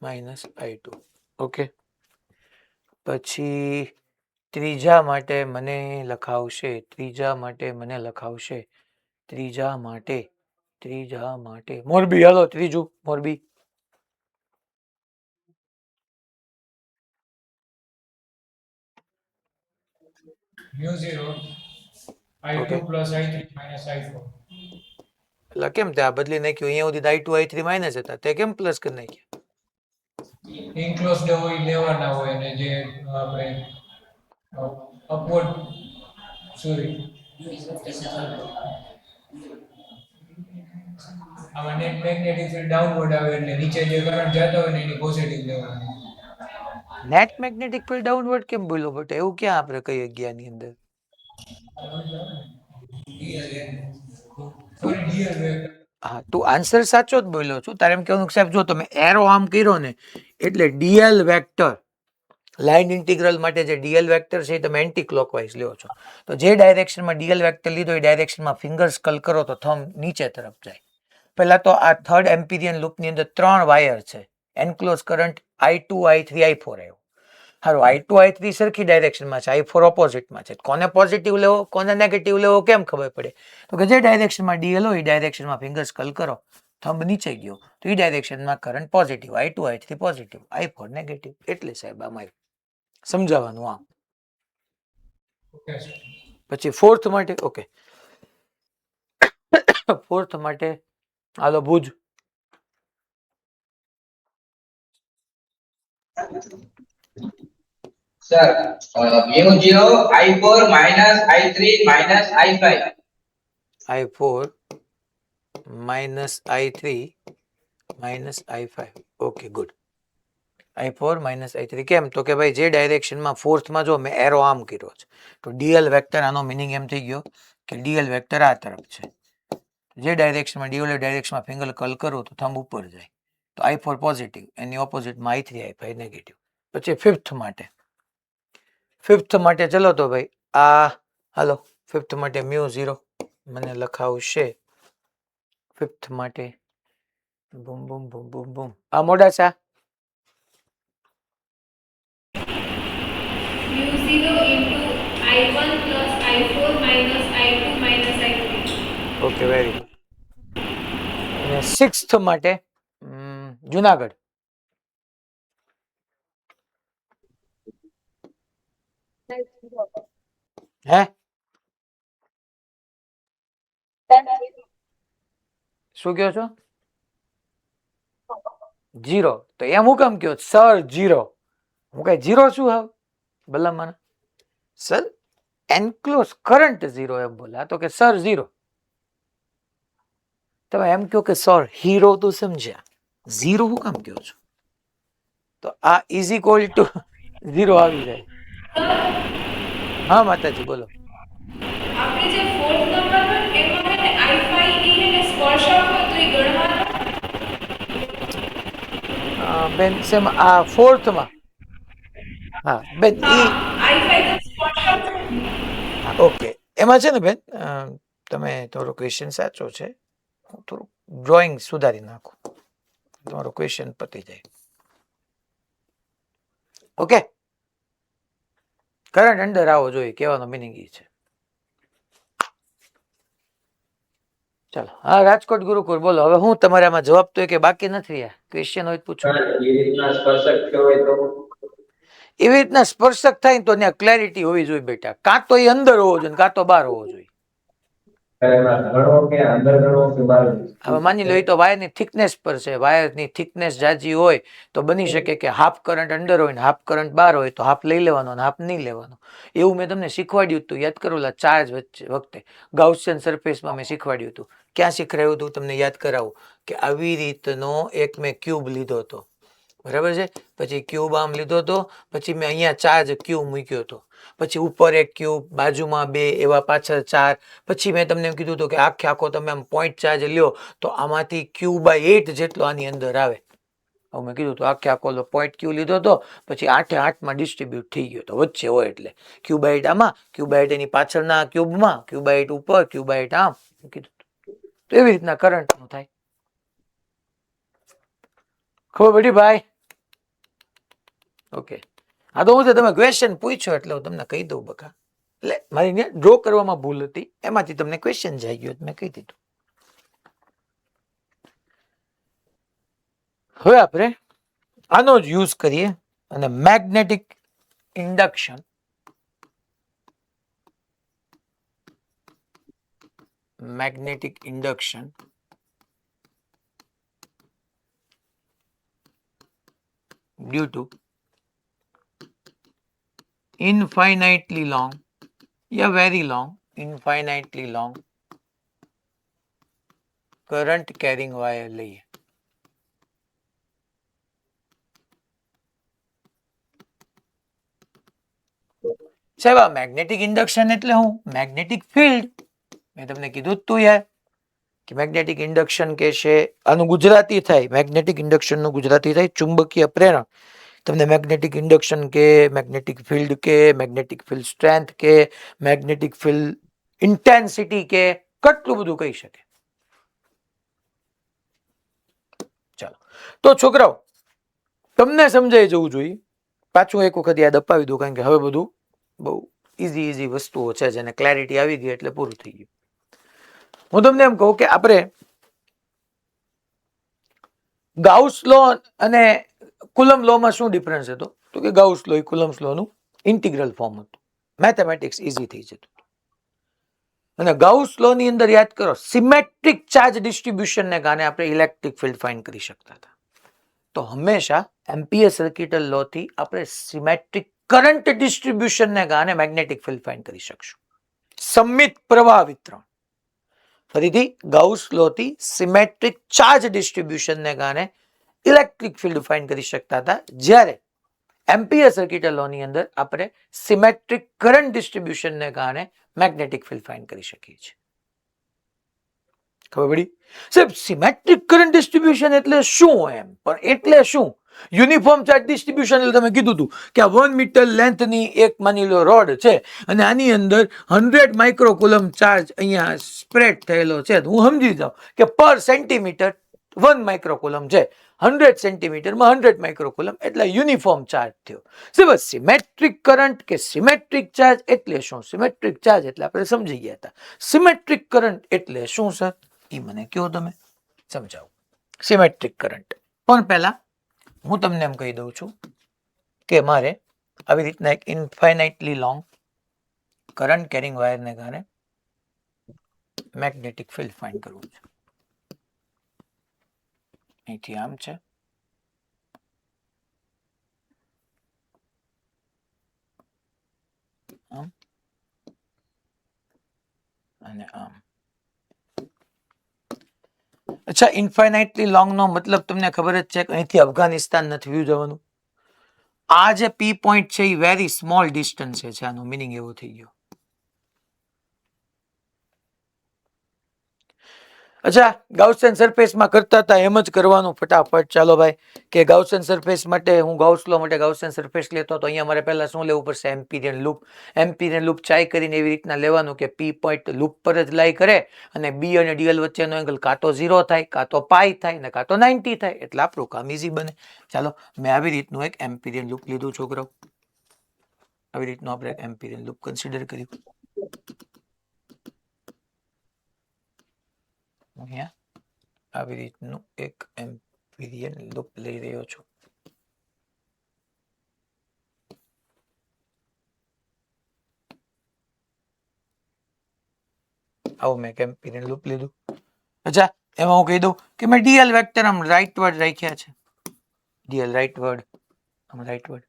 minus i2. Okay, પછી ત્રીજા માટે મને લખાવશે ત્રીજા માટે મોરબી. હાલો, ત્રીજું Morbi. mu0 i2 Okay. plus i3 minus i4. એટલે કેમ તે આ બદલી નાખ્યું? અહીંયા સુધી i2 i3 માઇનસ હતા, તે કેમ પ્લસ કરી નાખ્યા? Enclosed હોય લેવાના હોય ને જે આપણે upward sorry આમાં નેટ મેગ્નેટિક ફિલ્ડ ડાઉનવર્ડ આવે એટલે નીચે જે કરંટ જતો હોય ને એની પોઝિટિવ લેવાની. નેટ મેગ્નેટિક ફિલ્ડ ડાઉનવર્ડ કેમ બોલો બટ? એવું ક્યાં આપણે કઈ ગયા ની અંદર? સોરી ડીએલ વેક્ટર હા, તું આન્સર સાચો જ બોલ્યો છું. તારે એમ કહેવાનું કે સાહેબ જો તમે એરો આમ કર્યો ને એટલે ડીએલ વેક્ટર લાઇન ઇન્ટિગ્રલ માટે જે ડીએલ વેક્ટર છે એ તમે એન્ટી ક્લોકવાઇઝ લ્યો છો, તો જે ડાયરેક્શનમાં ડીએલ વેક્ટર લીધો એ ડાયરેક્શનમાં ફિંગર્સ કલ કરો તો થંબ નીચે તરફ જાય. પહેલા તો આ થર્ડ એમ્પિરિયન લૂપની અંદર 3 વાયર છે, enclose current i2 i3 i4 આવ્યો. હારું, i2 i3 સરખી ડાયરેક્શનમાં છે, i4 ઓપોઝિટમાં છે. કોને પોઝિટિવ લેવો કોને નેગેટિવ લેવો કેમ ખબર પડે? તો કે જે ડાયરેક્શનમાં ડીએલ હોય એ ડાયરેક્શનમાં ફિંગર્સ કલ કરો, થંબ નીચે ગયો તો એ ડાયરેક્શનમાં current positive, i2 i3 positive, i4 negative. એટલે સાહેબ આમાં સમજાવવાનું આમ. ઓકે પછી ફોર્થ માટે, ઓકે, ફોર્થ માટે હાલો Bhuj. Sir mu0 i4 minus i3 minus i5. i4 minus i3 minus i5. Okay, good. i4 minus i3 કેમ? તો કે ભાઈ જે ડાયરેક્શનમાં ફોર્થમાં જો મેં એરો આમ કર્યો છે તો ડીએલ વેક્ટર, આનો મિનિંગ એમ થઈ ગયો કે ડીએલ વેક્ટર આ તરફ છે. જે ડાયરેક્શનમાં ડીએલ ડાયરેક્શનમાં ફિંગર કલ કરો તો થંબ ઉપર જાય, તો i4 પોઝિટિવ, એની ઓપોઝિટમાં i3 i5 નેગેટિવ. પછી ફિફ્થ માટે ચલો તો ભાઈ આ હાલો, ફિફ્થ માટે મ્યુ 0 મને લખાવશે. ફિફ્થ માટે બૂમ બૂમ બૂમ બૂમ બૂમ. આ Modasa. mu0 into i1 plus i4 minus i2 minus i3. Okay, very good. અને સિક્સ્થ માટે જુનાગઢ. હે શું કહો છો? 0. તો એમ હું કેમ કયો સર 0? હું કઈ 0 શું હાવ ભલા મને? સર એન્ક્લોઝ કરંટ 0 એમ બોલા તો કે સર 0. તમે એમ કહો કે સર હીરો તો સમજ્યા, 0 હું કામ કહો છો? તો આ ઇઝ ઇક્વલ ટુ 0 આવી જાય. હા માતાજી બોલો. આપણે જે ફોર્થ નંબર પર એમાં i5 એને સ્પર્શક હોય તો એ ગણવાનો બેન સેમ આ ફોર્થમાં હા બેન ઈ હા ઓકે એમાં છે ને બેન તમે તમારો ક્વેશ્ચન સાચો છે હું થોડું ડ્રોઈંગ સુધારી નાખું તમારો ક્વેશ્ચન પતી જાય ઓકે કરંટ અંડર આવો જોઈએ કહેવાનો મિનિંગ એ છે ચાલો હા રાજકોટ ગુરુકુળ બોલો હવે હું તમારે આમાં જવાબ તો કે બાકી નથી યાર ક્વેશ્ચન હોય તો પૂછો એવી રીતના સ્પર્શક થાય ને તો ત્યાં ક્લેરિટી હોવી જોઈએ બેટા કાં તો એ અંદર હોવો જોઈએ કાં તો બહાર હોવો જોઈએ હવે માની લો એ તો વાયરની થિકનેસ પર છે વાયરની થિકનેસ જાજી હોય તો બની શકે કે હાફ કરંટ અંદર હોય ને હાફ કરંટ બહાર હોય તો હાફ લઈ લેવાનો અને હાફ નહીં લેવાનો એવું મેં તમને શીખવાડ્યું હતું યાદ કરો ચાર્જ વખતે ગાઉસિયન સરફેસમાં મેં શીખવાડ્યું હતું ક્યાં શીખવાડ્યું હતું તમને યાદ કરાવું કે આવી રીતનો એક મેં ક્યુબ લીધો હતો બરાબર છે પછી ક્યુબ આમ લીધો હતો પછી મેં અહીંયા ચાર્જ ક્યુબ મૂક્યો હતો પછી ઉપર એક ક્યુબ બાજુમાં બે એવા પાછળ ચાર પછી મેં તમને એમ કીધું હતું કે આખે આખો તમે આમ પોઈન્ટ ચાર્જ લ્યો તો આમાંથી Q/8 જેટલો આની અંદર આવે મેં કીધું તો આખે આખો પોઈન્ટ ક્યુ લીધો હતો પછી 8/8માં ડિસ્ટ્રીબ્યુટ થઈ ગયો તો વચ્ચે હોય એટલે Q/8 આમાં Q/8 એની પાછળના ક્યુબમાં Q/8 ઉપર Q/8 આમ કીધું તો એવી રીતના કરંટનું થાય ખબર પડી ભાઈ ઓકે હા તો હું તમે ક્વેશ્ચન પૂછ્યો એટલે હું તમને કહી દઉં બકા એટલે મારી ડ્રો કરવામાં ભૂલ હતી એમાંથી તમને ક્વેશ્ચન જઈ ગયો મેં કહી દીધું હવે આપણે આનો જ યુઝ કરીએ અને magnetic induction due to infinitely long current carrying wire લઈએ સાહેબ આ મેગ્નેટિક ઇન્ડક્શન એટલે હું મેગ્નેટિક ફિલ્ડ મેં તમને કીધું જ તું યાર કે મેગ્નેટિક ઇન્ડક્શન કે છે આનું ગુજરાતી થાય મેગ્નેટિક ઇન્ડક્શન નું ગુજરાતી થાય ચુંબકીય પ્રેરણ તમને મેગ્નેટિક ઇન્ડક્શન કે મેગ્નેટિક ફિલ્ડ કે મેગ્નેટિક ફિલ્ડ સ્ટ્રેન્થ કે મેગ્નેટિક ફિલ્ડ ઇન્ટેન્સિટી કે કેટલું બધું કહી શકે ચાલો તો છોકરાઓ તમને સમજાઈ જવું જોઈએ પાછું એક વખત યાદ અપાવી દઉં કારણ કે હવે બધું બહુ ઈઝી વસ્તુઓ છે જેને ક્લેરિટી આવી ગઈ એટલે પૂરું થઈ ગયું હું તમને એમ કહું કે આપણે ગાઉસ લો અને કુલમ લો માં શું ડિફરન્સ હતો તો કે ગાઉસ લો એ કુલમ્સ લો નું ઇન્ટિગ્રલ ફોર્મ હતું મેથેમેટિક્સ ઈઝી થઈ જતું અને ગાઉસ લો ની અંદર યાદ કરો સિમેટ્રિક ચાર્જ ડિસ્ટ્રીબ્યુશન ને કારણે આપણે ઇલેક્ટ્રિક ફિલ્ડ ફાઇન્ડ કરી શકતા હતા તો હંમેશા એમ્પિયર સર્કિટલ લો થી આપણે સિમેટ્રિક કરંટ ડિસ્ટ્રીબ્યુશન ને કારણે મેગ્નેટિક ફિલ્ડ ફાઇન્ડ કરી શકશું સમમિત પ્રવાહ વિતરણ ફરીથી ગાઉસ લો થી સિમેટ્રિક ચાર્જ ડિસ્ટ્રીબ્યુશન ને કારણે ઇલેક્ટ્રિક ફિલ્ડ ફાઇન્ડ કરી શકતા હતા જ્યારે એમ્પિયર સર્કિટલ લો ની અંદર આપણે સિમેટ્રિક કરંટ ડિસ્ટ્રીબ્યુશન ને કારણે મેગ્નેટિક ફિલ્ડ ફાઇન્ડ કરી શકીએ છીએ ખબર પડી સાહેબ સિમેટ્રિક કરંટ ડિસ્ટ્રીબ્યુશન એટલે શું એમ પણ એટલે શું યુનિફોર્મ ચાર્જ ડિસ્ટ્રીબ્યુશન એટલે તમે કીધું હતું કે આ 1 મીટર લેન્થની એક માની લો રોડ છે અને આની અંદર 100 માઇક્રોકુલમ ચાર્જ અહીંયા સ્પ્રેડ થયેલો છે હું સમજી જાઉં કે પર સેન્ટીમીટર 1 માઇક્રોકુલમ છે 100 સેન્ટીમીટરમાં 100 માઇક્રોકુલમ એટલે યુનિફોર્મ ચાર્જ થયો બસ સિમેટ્રિક કરંટ કે સિમેટ્રિક ચાર્જ એટલે શું સિમેટ્રિક ચાર્જ એટલે આપણે સમજી ગયા હતા સિમેટ્રિક કરંટ એટલે શું સર એ મને કહો તમે સમજાવો સિમેટ્રિક કરંટ પણ પહેલા હું તમને એમ કહી દઉં છું કે મારે આવી રીતના એક ઇન્ફાઇનાઇટલી લોંગ કરંટ કેરિંગ વાયરને કારણે મેગ્નેટિક ફિલ્ડ ફાઇન્ડ કરવું છે અહીંથી આમ છે આમ અને આમ અચ્છા ઇન્ફાઇનાઇટલી લોંગ નો મતલબ તમને ખબર જ છે કે અહીંથી અફઘાનિસ્તાન નથી વ્યૂ જવાનું આ જે પી પોઈન્ટ છે એ વેરી સ્મોલ ડિસ્ટન્સ છે આનો મીનિંગ એવો થઈ ગયો અચ્છા, ગાઉસિયન સરફેસમાં કરતા હતા એમ જ કરવાનું ફટાફટ. ચાલો ભાઈ, કે ગાઉસિયન સરફેસ માટે હું ગાઉસ લો માટે ગાઉસિયન સરફેસ લેતો તો અહીંયા મારે પહેલા શું લેવું પડશે? એમ્પિરિયન લૂપ. એમ્પિરિયન લૂપ ચાઈ કરીને એવી રીતના લેવાનું કે પી પોઈન્ટ લૂપ પર જ લાઈ કરે અને બી અને ડીએલ વચ્ચેનો એંગલ કાં તો 0 થાય, કાં તો પાઈ થાય ને કાં તો 90 થાય. એટલે આપણું કામ ઈઝી બને. ચાલો, મેં આવી રીતનું એક એમ્પિરિયન લૂપ લીધું છોકરાઓ. આવી રીતનું આપણે એમ્પિરિયન લૂપ કન્સિડર કર્યું. અહીંયા આવી રીતનું એક એમ્પિરિયન લૂપ લઈ રહ્યો છું. આવું મેં એમ્પિરિયન લૂપ લીધું. અચ્છા, એમાં હું કહી દઉં કે મેં ડીએલ વેક્ટર આમ રાઇટવર્ડ રાખ્યા છે. ડીએલ રાઇટવર્ડ, આમ રાઇટવર્ડ.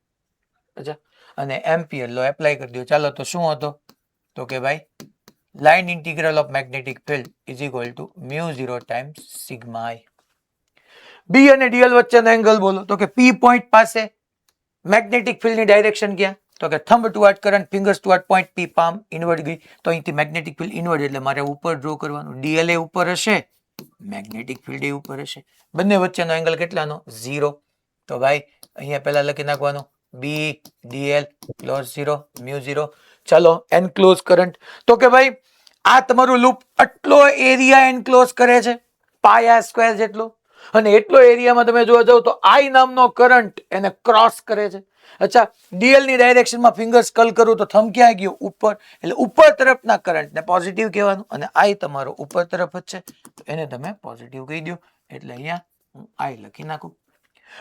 અચ્છા, અને એમ્પિયર લો એપ્લાય કરી દો. ચાલો, તો શું હતો? તો કે ભાઈ line integral of magnetic field is equal to μ0 times sigma i. B અને ડીએલ વચ્ચેનો એંગલ બોલો. તો કે પી પોઈન્ટ પાસે મેગ્નેટિક ફિલ્ડની ડાયરેક્શન ક્યાં? તો કે thumb toward current, fingers toward point P, palm inward ગઈ. તો અહીંથી મેગ્નેટિક ફિલ્ડ ઇનવર્ડ એટલે મારે ઉપર ડ્રો કરવાનું. ડીએલ એ ઉપર હશે, મેગ્નેટિક ફિલ્ડ એ ઉપર હશે. બંને વચ્ચેનો એંગલ કેટલાનો? 0. તો ભાઈ અહીંયા પહેલા લખી નાખવાનું બી ડીએલ ક્લોઝ 0 μ0. ચાલો, એનક્લોઝ કરંટ. તો કે ભાઈ આ તમારું લૂપ આટલો એરિયા એનક્લોઝ કરે છે, પાઈ આર સ્ક્વેર જેટલો, અને એટલો એરિયામાં તમે જોવા જાવ તો આઈ નામનો કરંટ એને ક્રોસ કરે છે. અચ્છા, ડીએલ ની ડાયરેક્શનમાં ફિંગર્સ કલ કરું તો થંબ ક્યાં ગયો? ઉપર. એટલે ઉપર તરફના કરંટને પોઝિટિવ કહેવાનું, અને આઈ તમારો ઉપર તરફ જ છે તો એને તમે પોઝિટિવ કહી દો. એટલે અહીંયા હું આઈ લખી નાખું.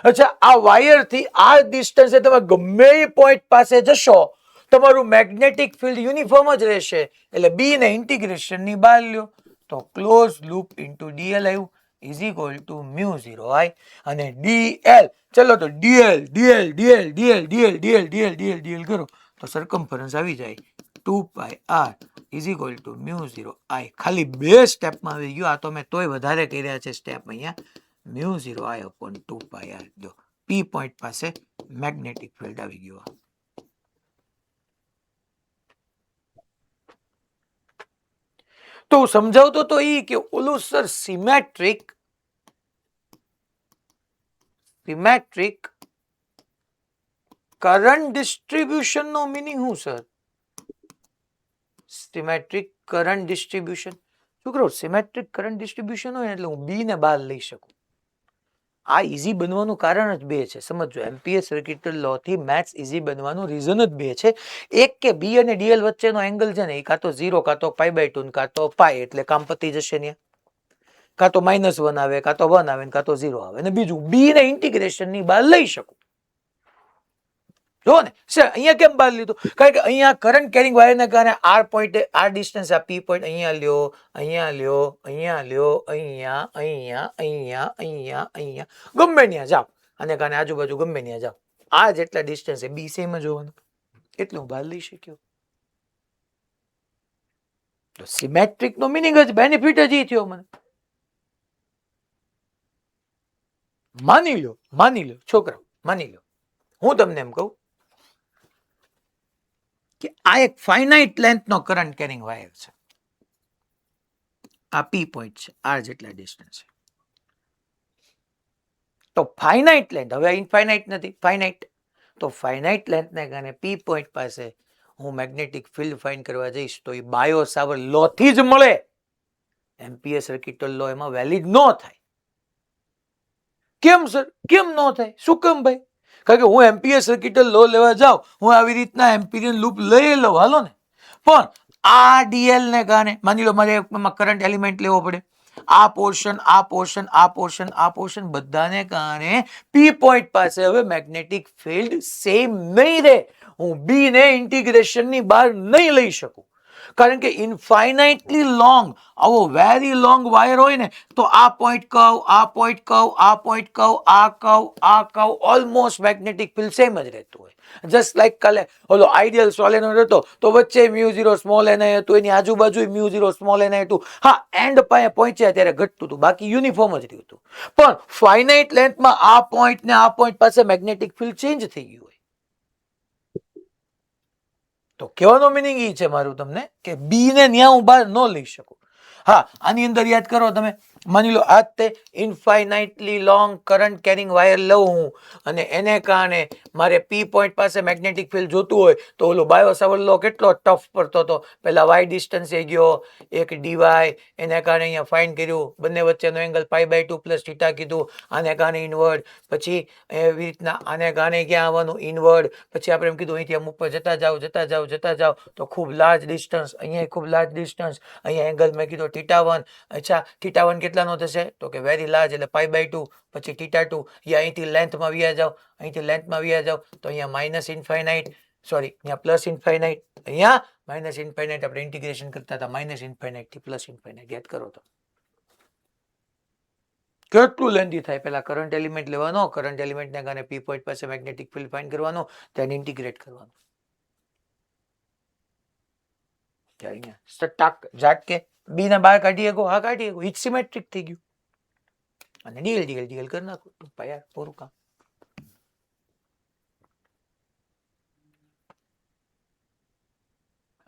અચ્છા, આ વાયર થી આ ડિસ્ટન્સે તમે ગમે એ પોઈન્ટ પાસે જશો તમારું મેગ્નેટિક ફિલ્ડ યુનિફોર્મ જ રહેશે. એટલે બી ને ઇન્ટિગ્રેશન ની બહાર લ્યો તો ક્લોઝ લૂપ ઇન્ટુ ડીએલ આવ્યું ઇઝ ઇક્વલ ટુ μ0 i. અને ડીએલ, ચલો તો dl dl dl dl dl dl dl dl dl કરો તો સરકમફરન્સ આવી જાય 2 pi r is equal to μ0 i. ખાલી 2 સ્ટેપમાં આવી ગયું. આ તો મેં તોય વધારે કર્યા છે સ્ટેપ. અહીંયા μ0 i upon 2 પાઈ r. જો પી પોઈન્ટ પાસે મેગ્નેટિક ફિલ્ડ આવી ગયું. તો સમજાવતો તો ઈ કે ઓલું સર સિમેટ્રિક કરંટ ડિસ્ટ્રીબ્યુશન નો મીનિંગ શું સર? સિમેટ્રિક કરંટ ડિસ્ટ્રીબ્યુશન, છોકરો સિમેટ્રિક કરંટ ડિસ્ટ્રીબ્યુશન હોય એટલે હું બી ને બહાર લઈ શકું. આ ઈઝી બનવાનું કારણ જ બે છે. સમજો, એમ્પિયર સર્કિટ લો થી મેથ્સ ઈઝી બનવાનું રીઝન જ બે છે. એક કે બી અને ડીએલ વચ્ચેનો એંગલ છે ને એ કાં તો 0, કાં તો π/2, કાં તો પાઈ, એટલે કામ પતી જશે ને. કાં તો -1 આવે, કાં તો 1 આવે, કાં તો 0 આવે. અને બીજું બી ને ઇન્ટિગ્રેશન ની બહાર લઈ શકું. જો ને સર, અહીંયા કેમ બહાર લીધું? કારણ કે અહીંયા કરંટ કેરિંગ વાયરને કારણે આર પોઈન્ટ, આર ડિસ્ટન્સ, આ પી પોઈન્ટ અહીંયા લ્યો, અહીંયા લ્યો, અહીંયા લ્યો, અહીંયા, અહીંયા, અહીંયા, અહીંયા, અહીંયા, ગમે ત્યાં જાઓ, અને કારણે આજુબાજુ ગમે ત્યાં જાઓ, આ જેટલા ડિસ્ટન્સ છે બી સેમ જ હોવાનું. એટલે હું બહાર લઈ શક્યો. તો સિમેટ્રિક નો મિનિંગ જ, બેનિફિટ જ એ થયો મને. માની લો છોકરા, માની લો હું તમને એમ કહું કે આ એક ફાઇનાઇટ લેન્થ નો કરંટ કેરિંગ વાયર છે. આ પી પોઈન્ટ છે, આર જેટલા ડિસ્ટન્સ છે. તો ફાઇનાઇટ લેન્થ, હવે ઇનફાઇનાઇટ નથી, ફાઇનાઇટ. તો ફાઇનાઇટ લેન્થને કારણે પી પોઈન્ટ પાસે હું મેગ્નેટિક ફિલ્ડ ફાઇન્ડ કરવા જઈશ તો એ બાયો સાવર લો થી જ મળે. એમ્પિયર સર્કિટ લો એમાં વેલિડ ન થાય. કેમ સર? કેમ ન થાય? શું કેમ ભાઈ? કારણ કે હું એમ્પિયર સર્કિટ લો લેવા જાઉં, હું આવી રીતના એમ્પિરિયન લૂપ લઈ લઉં, હાલો ને. પણ આ ડીએલ ને કારણે માની લો મારે કરંટ એલિમેન્ટ લેવો પડે. આ પોર્શન, આ પોર્શન, આ પોર્શન, આ પોર્શન બધાને કારણે પી પોઈન્ટ પાસે હવે મેગ્નેટિક ફિલ્ડ સેમ નહીં રહે. હું બી ને ઇન્ટિગ્રેશન ની બહાર નહીં લઈ શકું. કારણ કે ઇનફાઇનાઇટલી લોંગ, આવો વેરી લોંગ વાયર હોય ને તો આ પોઈન્ટ કર્વ, આ પોઈન્ટ કર્વ, આ પોઈન્ટ કર્વ, આ કર્વ, આ curve, almost magnetic field same જ રહેતું હોય. જસ્ટ લાઈક કાલે ઓલો આઈડિયલ સોલેનોઇડ હતો તો વચ્ચે μ0 સ્મોલ ni હતું, એની આજુબાજુ μ0 સ્મોલ ni હતું. હા, એન્ડ પાસે પહોંચ્યા ત્યારે ઘટતું હતું, બાકી યુનિફોર્મ જ રહ્યું હતું. પણ ફાઇનાઇટ લેન્થમાં આ પોઈન્ટ ને આ પોઈન્ટ પાસે મેગ્નેટિક ફિલ્ડ ચેન્જ થઈ ગયું હોય. તો કહેવાનો મિનિંગ એ છે મારું તમને કે બી ને ન્યા હું બહાર ન લઈ શકું. હા, આની અંદર યાદ કરો તમે, માની લો આ તે ઇન્ફાઇનાઇટલી લોંગ કરંટ કેરિંગ વાયર લઉં હું અને એને કારણે મારે પી પોઈન્ટ પાસે મેગ્નેટિક ફિલ્ડ જોતું હોય તો ઓલો બાયો સાવર્ટ લો કેટલો ટફ પડતો હતો. પહેલા વાય ડિસ્ટન્સે ગયો, એક ડીવાય, એને કારણે અહીંયા ફાઇન્ડ કર્યું, બંને વચ્ચેનો એંગલ π/2 પ્લસ થીટા કીધું, આને કારણે ઇનવર્ડ, પછી એવી રીતના આને કારણે ક્યાં આવવાનું ઇનવર્ડ, પછી આપણે એમ કીધું અહીંથી આમ ઉપર જતા જાઓ તો ખૂબ લાર્જ ડિસ્ટન્સ, અહીંયા ખૂબ લાર્જ ડિસ્ટન્સ, અહીંયા એંગલ મેં કીધું θ1. અચ્છા, θ1 કેટલાનો થશે તો કે વેરી લાર્જ એટલે π/2, પછી θ2, અહીંથી લેન્થમાં વ્યા જાઓ, અહીંથી લેન્થમાં વ્યા જાઓ તો અહીંયા માઇનસ ઇન્ફાઇનાઇટ, સોરી અહીંયા પ્લસ ઇન્ફાઇનાઇટ, અહીંયા માઇનસ ઇન્ફાઇનાઇટ, આપણે ઇન્ટિગ્રેશન કરતા હતા માઇનસ ઇન્ફાઇનાઇટ થી પ્લસ ઇન્ફાઇનાઇટ, યાદ કરો તો કેટલું લેન્ધી થાય. પેલા કરંટ એલિમેન્ટ લેવાનો, કરંટ એલિમેન્ટને કારણે પી પોઈન્ટ પાસે મેગ્નેટિક ફિલ્ડ ફાઇન્ડ કરવાનો, તેને ઇન્ટિગ્રેટ કરવાનું. સ્ટાક ઝાટકે બી ના બહાર કાઢી શકો, હા કાઢી શકો, ઇટ સિમેટ્રિક થઈ ગયું અને ડીએલ કરી નાખો યાર, પૂરું કામ.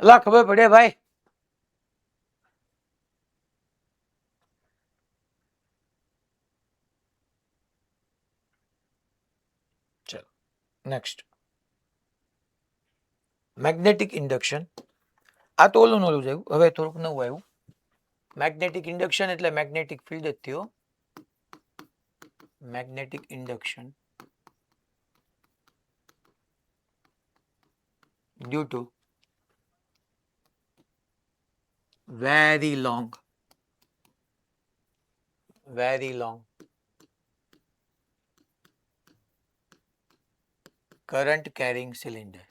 અલા ખબર પડે ભાઈ. ચલો નેક્સ્ટ, મેગ્નેટિક ઇન્ડક્શન. આ તો ઓલું નોલું જ આવ્યું, હવે થોડુંક નવું આવ્યું. મેગ્નેટિક ઇન્ડક્શન એટલે મેગ્નેટિક ફિલ્ડ જ થયો. Magnetic induction due to very long current carrying cylinder.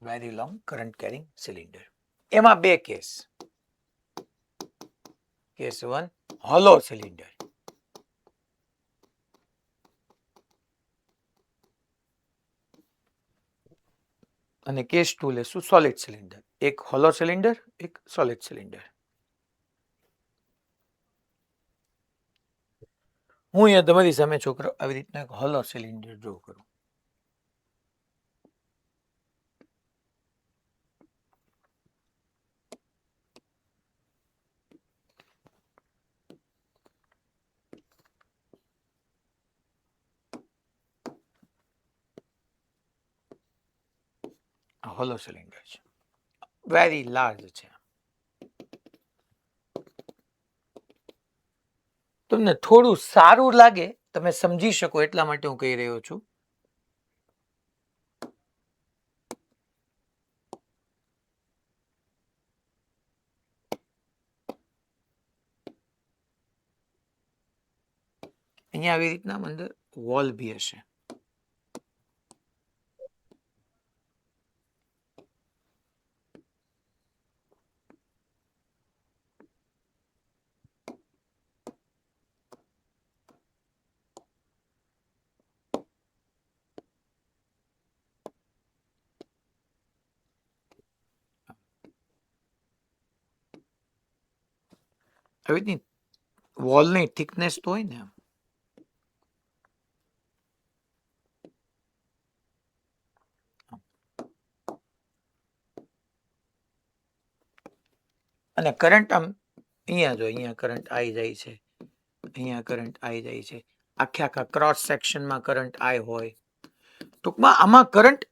Very long current carrying cylinder. એમાં બે કેસ. કેસ 1 હોલો સિલિન્ડર, અને કેસ 2 લેશું સોલિડ સિલિન્ડર. એક હોલો સિલિન્ડર, એક સોલિડ સિલિન્ડર. હું અહીંયા તમારી સામે છોકરો આવી રીતના એક હોલો સિલિન્ડર ડ્રો કરું. હોલો સિલિન્ડર છે, વેરી લાર્જ છે. તમને થોડું સારું લાગે, તમે સમજી શકો એટલા માટે હું કહી રહ્યો છું. અહીંયા આવી રીતના અંદર વોલ બી હશે. આવી રીતની વોલની થિકનેસ તો હોય ને, અને કરંટ આમ અહીંયા જો, અહીંયા કરંટ આવી જાય છે, અહીંયા કરંટ આવી જાય છે, આખા ક્રોસ સેક્શનમાં કરંટ આય હોય. ટૂંકમાં આમાં કરંટ,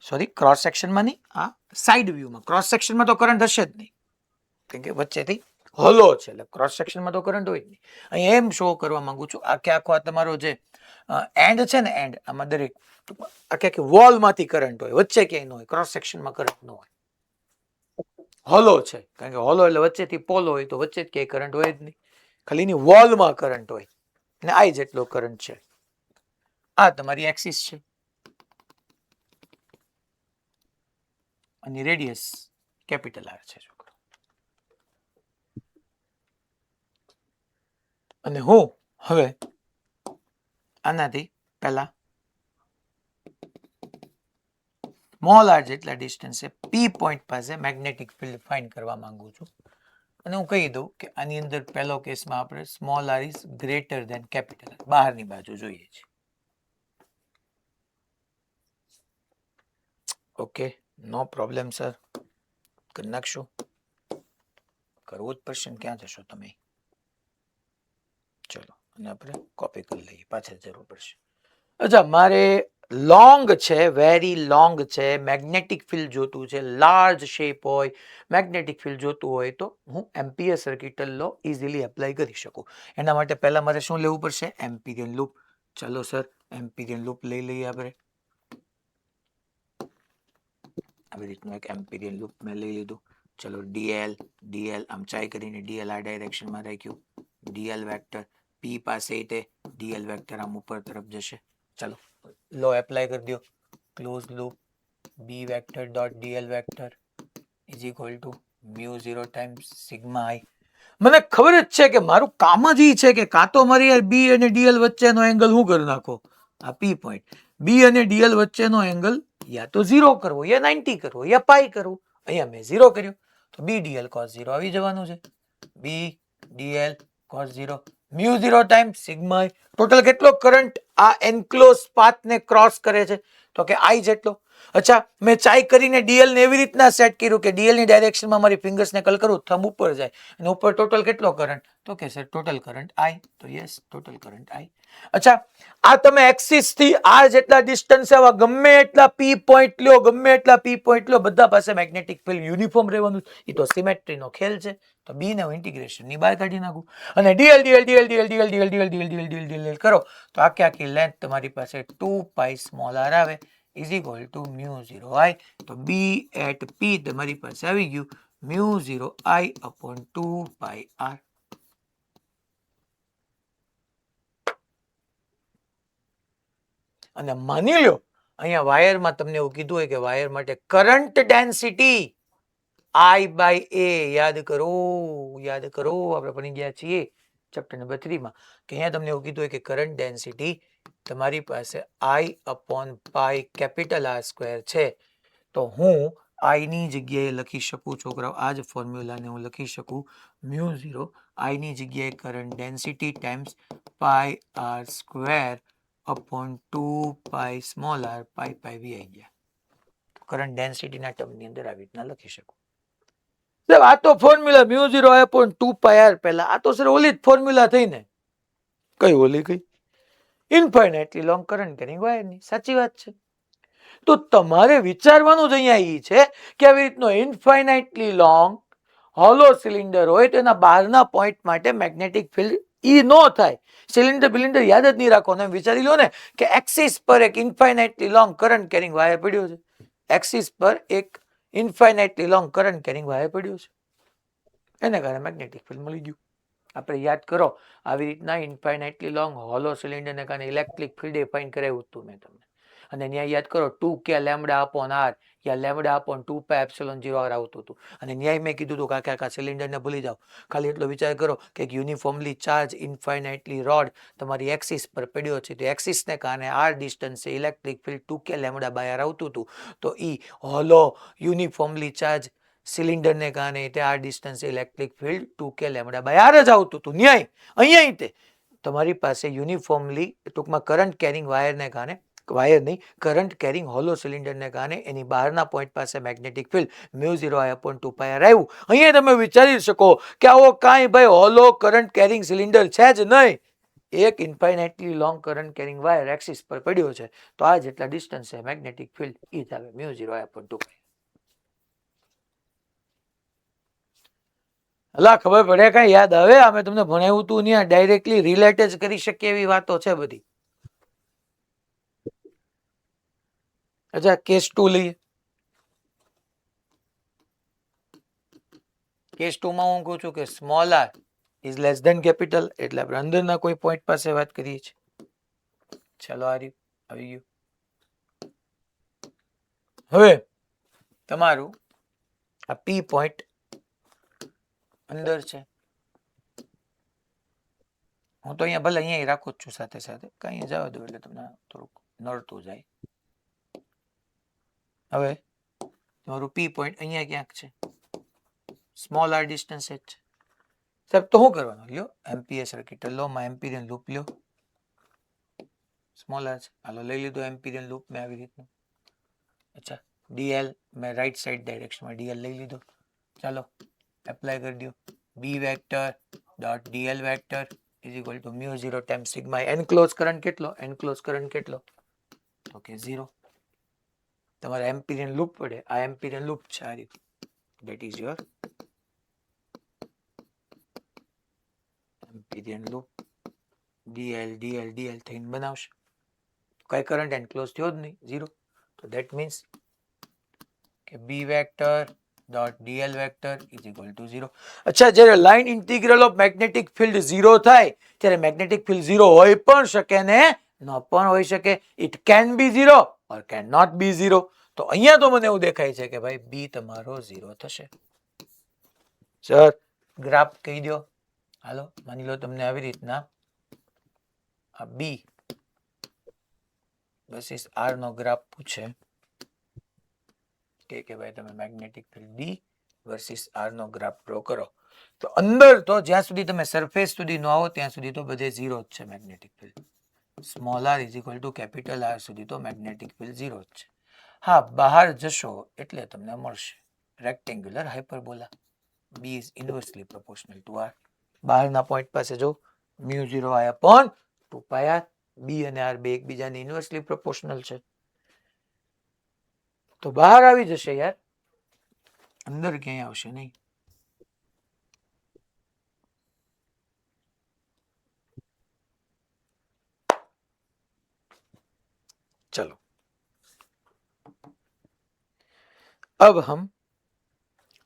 સોરી ક્રોસ સેક્શનમાં નહીં, આ સાઈડ વ્યૂમાં. ક્રોસ સેક્શનમાં તો કરંટ હશે જ નહીં, કેમ કે વચ્ચેથી હોલો છે એટલે ક્રોસ સેક્શનમાં તો કરંટ હોય જ નહીં. અહીંયા એમ શો કરવા માંગુ છું, આખો આ તમારો જે એન્ડ છે ને, એન્ડ આમાં દરેક આખી વોલમાંથી કરંટ હોય, વચ્ચે ક્યાંય ન હોય, ક્રોસ સેક્શનમાં કરંટ ન હોય. હોલો છે, કારણ કે હોલો એટલે વચ્ચેથી પોલો હોય, તો વચ્ચે જ ક્યાંય કરંટ હોય જ નહીં, ખાલી એની વોલમાં કરંટ હોય, અને આ જેટલો કરંટ છે. આ તમારી એક્સિસ છે, અને રેડિયસ કેપિટલ આર છે છોકરો. અને હું હવે આનાથી પહેલા સ્મોલ આર જેટલા ડિસ્ટન્સે પી પોઈન્ટ પાસે મેગ્નેટિક ફિલ્ડ ફાઇન્ડ કરવા માંગુ છું. અને હું કહી દઉં કે આની અંદર પહેલો કેસમાં આપણે small r is greater than capital R, બહારની બાજુ જોઈએ છે. ઓકે, નો પ્રોબ્લેમ સર, કરી નાખશું. કરવું જ પડશે ને, ક્યાં જશો તમે? ચલો, અને આપણે કોપી કરી લઈએ, પાછળ જરૂર પડશે. અચ્છા, મારે લોંગ છે, વેરી લોંગ છે, મેગ્નેટિક ફિલ્ડ જોતું છે, લાર્જ શેપ હોય, મેગ્નેટિક ફિલ્ડ જોતું હોય તો હું એમ્પિયર સર્કિટલ લો ઇઝીલી એપ્લાય કરી શકું. એના માટે પહેલા મારે શું લેવું પડશે? એમ્પિરિયન લૂપ. ચલો સર, એમ્પિરિયન લૂપ લઈ લઈએ આપણે. આવી રીતનું એક એમ્પિરિયન લૂપ મેં લઈ લીધું. ચલો ડીએલ ડીએલ આમ ચાઈ કરીને ડીએલ આ ડાયરેક્શનમાં રાખ્યું. ડીએલ વેક્ટર પી પાસે તે ડીએલ વેક્ટર આમ ઉપર તરફ જશે. ચલો લો એપ્લાય કરી દો. Close loop B vector dot dl vector is equal to mu 0 times sigma I. મને ખબર જ છે કે મારું કામ જ એ છે કે કાં તો મારી યાર બી અને ડીએલ વચ્ચેનો એંગલ શું કરી નાખો, આ પી પોઈન્ટ. બી અને ડીએલ વચ્ચેનો એંગલ યા તો 0 કરવો, યા 90 કરવો, યા પાઈ કરવું. અહીંયા મેં 0 કર્યું તો બી ડીએલ cos 0 આવી જવાનું છે. B dl cos 0 mu 0 times sigma I. Total કેટલો કરંટ આ એન્ક્લોઝ પાથને ક્રોસ કરે છે? તો કે આઈ જેટલો. અચ્છા, મેં ચાઈ કરીને ડીએલ ને એવી રીતના સેટ કર્યું કે ડીએલ ની ડાયરેક્શનમાં મારી ફિંગર્સને કલ કરું, થંબ ઉપર જાય અને ઉપર ટોટલ કેટલો કરંટ? તો કે સર ટોટલ કરંટ આઈ. તો યસ, ટોટલ કરંટ આઈ. અચ્છા, આ તમે એક્સિસ થી આર જેટલા ડિસ્ટન્સ આવા ગમે એટલા પી પોઈન્ટ લ્યો, ગમે એટલા પી પોઈન્ટ લ્યો, બધા પાસે મેગ્નેટિક ફિલ્ડ યુનિફોર્મ રહેવાનું. એ તો સિમેટ્રીનો ખેલ છે. તો બી ને ઇન્ટિગ્રેશન ની બહાર કાઢી નાખું અને dl dl dl dl dl dl dl dl dl dl dl કરો તો આખી આખી લેન્થ તમારી પાસે 2 પાઈ સ્મોલ આર આવે is equal to mu 0 I. તો બી એટ પી તમારી પાસે આવી ગયું mu 0 I upon 2 pi r. અને માની લો અહીંયા વાયરમાં તમને એવું કીધું હોય કે વાયર માટે current density I by A યાદ કરો, આપણે ભણી ગયા છીએ ચેપ્ટર નંબર 3 માં કે અહીંયા તમને એવું કીધું હોય કે કરંટ ડેન્સિટી તમારી પાસે I upon pi capital R square છે. તો હું I ની જગ્યાએ લખી શકું, છોકરાઓ આ જ ફોર્મ્યુલાને હું લખી શકું મ્યુ 0 I ની જગ્યાએ કરંટ ડેન્સિટી ટાઈમ્સ પાઈ R square upon 2 pi small R પાઈ પાઈ વી આવી ગયા. કરંટ ડેન્સિટીના ટર્મની અંદર આવી રીતના લખી શકું. આ તો formula mu 0 I upon 2 pi r. પહેલા આ તો સર ઓલી જ ફોર્મ્યુલા થઈ ને. કઈ ઓલી કઈ? ઇન્ફાઇનાઇટલી લોંગ કરંટ કેરિંગ વાયરની. સાચી વાત છે. તો તમારે વિચારવાનું જ અહીંયા એ છે કે આવી રીતનો ઇન્ફાઇનાઇટલી લોંગ હોલો સિલિન્ડર હોય તો એના બહારના પોઈન્ટ માટે મેગ્નેટિક ફિલ્ડ ઈ નો થાય. સિલિન્ડર બિલિન્ડર યાદ જ નહીં રાખો. એમ વિચારી લો ને કે એક્સિસ પર એક infinitely long current carrying wire પડ્યો છે. એક્સિસ પર એક infinitely long current carrying wire પડ્યો છે. એને કારણે મેગ્નેટિક ફિલ્ડ મળી ગયું. આપણે યાદ કરો આવી રીતના ઇન્ફાઇનાઇટલી લોંગ હોલો સિલિન્ડરને કારણે ઇલેક્ટ્રિક ફિલ્ડ ફાઇન્ડ કરાવ્યું હતું મેં તમને. અને ત્યાં યાદ કરો 2k લેમ્બડા અપોન આર યા lambda upon 2 pi epsilon 0 R આવતું હતું. અને ન્યાય મેં કીધું હતું કે આખા સિલિન્ડરને ભૂલી જાઓ, ખાલી એટલો વિચાર કરો કે એક યુનિફોર્મલી ચાર્જ ઇન્ફાઇનાઇટલી રોડ તમારી એક્સિસ પર પડ્યો છે. તો એક્સિસને કારણે આર ડિસ્ટન્સે electric field 2k lambda by R આવતું હતું. તો ઈ હોલો યુનિફોર્મલી ચાર્જ સિલિન્ડરને કારણે તે R distance electric field 2k lambda by R જ આવતું હતું. ન્યાય અહીંયા તે તમારી પાસે યુનિફોર્મલી ટૂંકમાં કરંટ કેરિંગ વાયરને કારણે, વાયર નહીં, કરંટ કેરિંગ હોલો સિલિન્ડરને કારણે એની બહારના પોઈન્ટ પાસે magnetic field mu 0 I upon 2 pi r આવ્યું. અહીંયા તમે વિચારી શકો કે આવો કાંઈ ભાઈ હોલો કરંટ કેરિંગ સિલિન્ડર છે જ નહીં. એક infinitely long current carrying wire axis પર પડ્યો છે. તો આ જેટલા ડિસ્ટન્સ છે મેગ્નેટિક ફિલ્ડ ઈ જ આવે મ્યુ 0 આઈ અપોન 2 પાઈ. અલા ખબર પડે કાંઈ યાદ આવે? અમે તમને ભણાવ્યું હતું ને ડાયરેક્ટલી રિલેટ જ કરી શકીએ એવી વાતો છે બધી. અચ્છા, કેસ 2 લઈએ. કેસ 2 માં હું કહું છું કે small r is less than capital, એટલે આપણે અંદરના કોઈ પોઈન્ટ પાસે વાત કરીએ છીએ. ચાલો આવી ગયું. હવે તમારું આ પી પોઈન્ટ અંદર છે. હું તો અહીંયા ભલે અહીંયા રાખું જ છું સાથે સાથે, કઈ જવા દો એટલે તમને થોડુંક નડતું જાય. હવે તમારું પી પોઈન્ટ અહીંયા ક્યાંક છે. સ્મોલ આર ડિસ્ટન્સ જ છે. સાહેબ તો શું કરવાનું લ્યો એમ્પીએ સર્કિટ લો માં એમ્પિરિયન લૂપ લ્યો સ્મોલ આર છે હાલો લઈ લીધો એમ્પિરિયન લૂપ મેં આવી રીતનું અચ્છા ડીએલ મેં રાઈટ સાઈડ ડાયરેક્શનમાં ડીએલ લઈ લીધો ચાલો એપ્લાય કરી દો B vector dot dl vector is equal to mu 0 times sigma enclose current કેટલો ઓકે 0 તમારે એમ્પિરિયન લૂપ પડે આ એમ્પિરિયન લૂપ છે આ રીતે that is your Amperian loop dl થઈને બનાવશે કઈ કરંટ એનક્લોઝ થયો જ નહીં 0 તો that means કે b vector dot dl vector is equal two 0 અચ્છા જ્યારે line integral of magnetic field 0 થાય ત્યારે મેગ્નેટિક ફિલ્ડ 0 હોઈ પણ શકે ને ન પણ હોઈ શકે it can be 0 or can not be 0 તો અહીંયા તો મને એવું દેખાય છે કે ભાઈ બી તમારો 0 થશે સર ગ્રાફ કહી દો હાલો માની લો તમને આવી રીતના આ બી વર્સિસ આર નો ગ્રાફ પૂછે કે ભાઈ તમે મેગ્નેટિક ફિલ્ડ બી વર્સિસ આર નો ગ્રાફ ડ્રો કરો તો અંદર તો જ્યાં સુધી તમે સરફેસ સુધી ન આવો ત્યાં સુધી તો બધે 0 જ છે magnetic field small r is equal to capital R સુધી તો મેગ્નેટિક ફિલ્ડ 0 જ છે હા બહાર જશો એટલે તમને મળશે rectangular hyperbola B is inversely proportional to R બહારના પોઈન્ટ પાસે જો mu 0 I upon 2 pi R B અને આર બે એકબીજાની ઇન્વર્સલી પ્રોપોર્શનલ છે તો બહાર આવી જશે યાર અંદર ક્યાંય આવશે નહીં चलो अब हम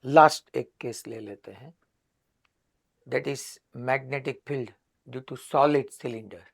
लास्ट एक केस ले लेते हैं that is magnetic field due to solid cylinder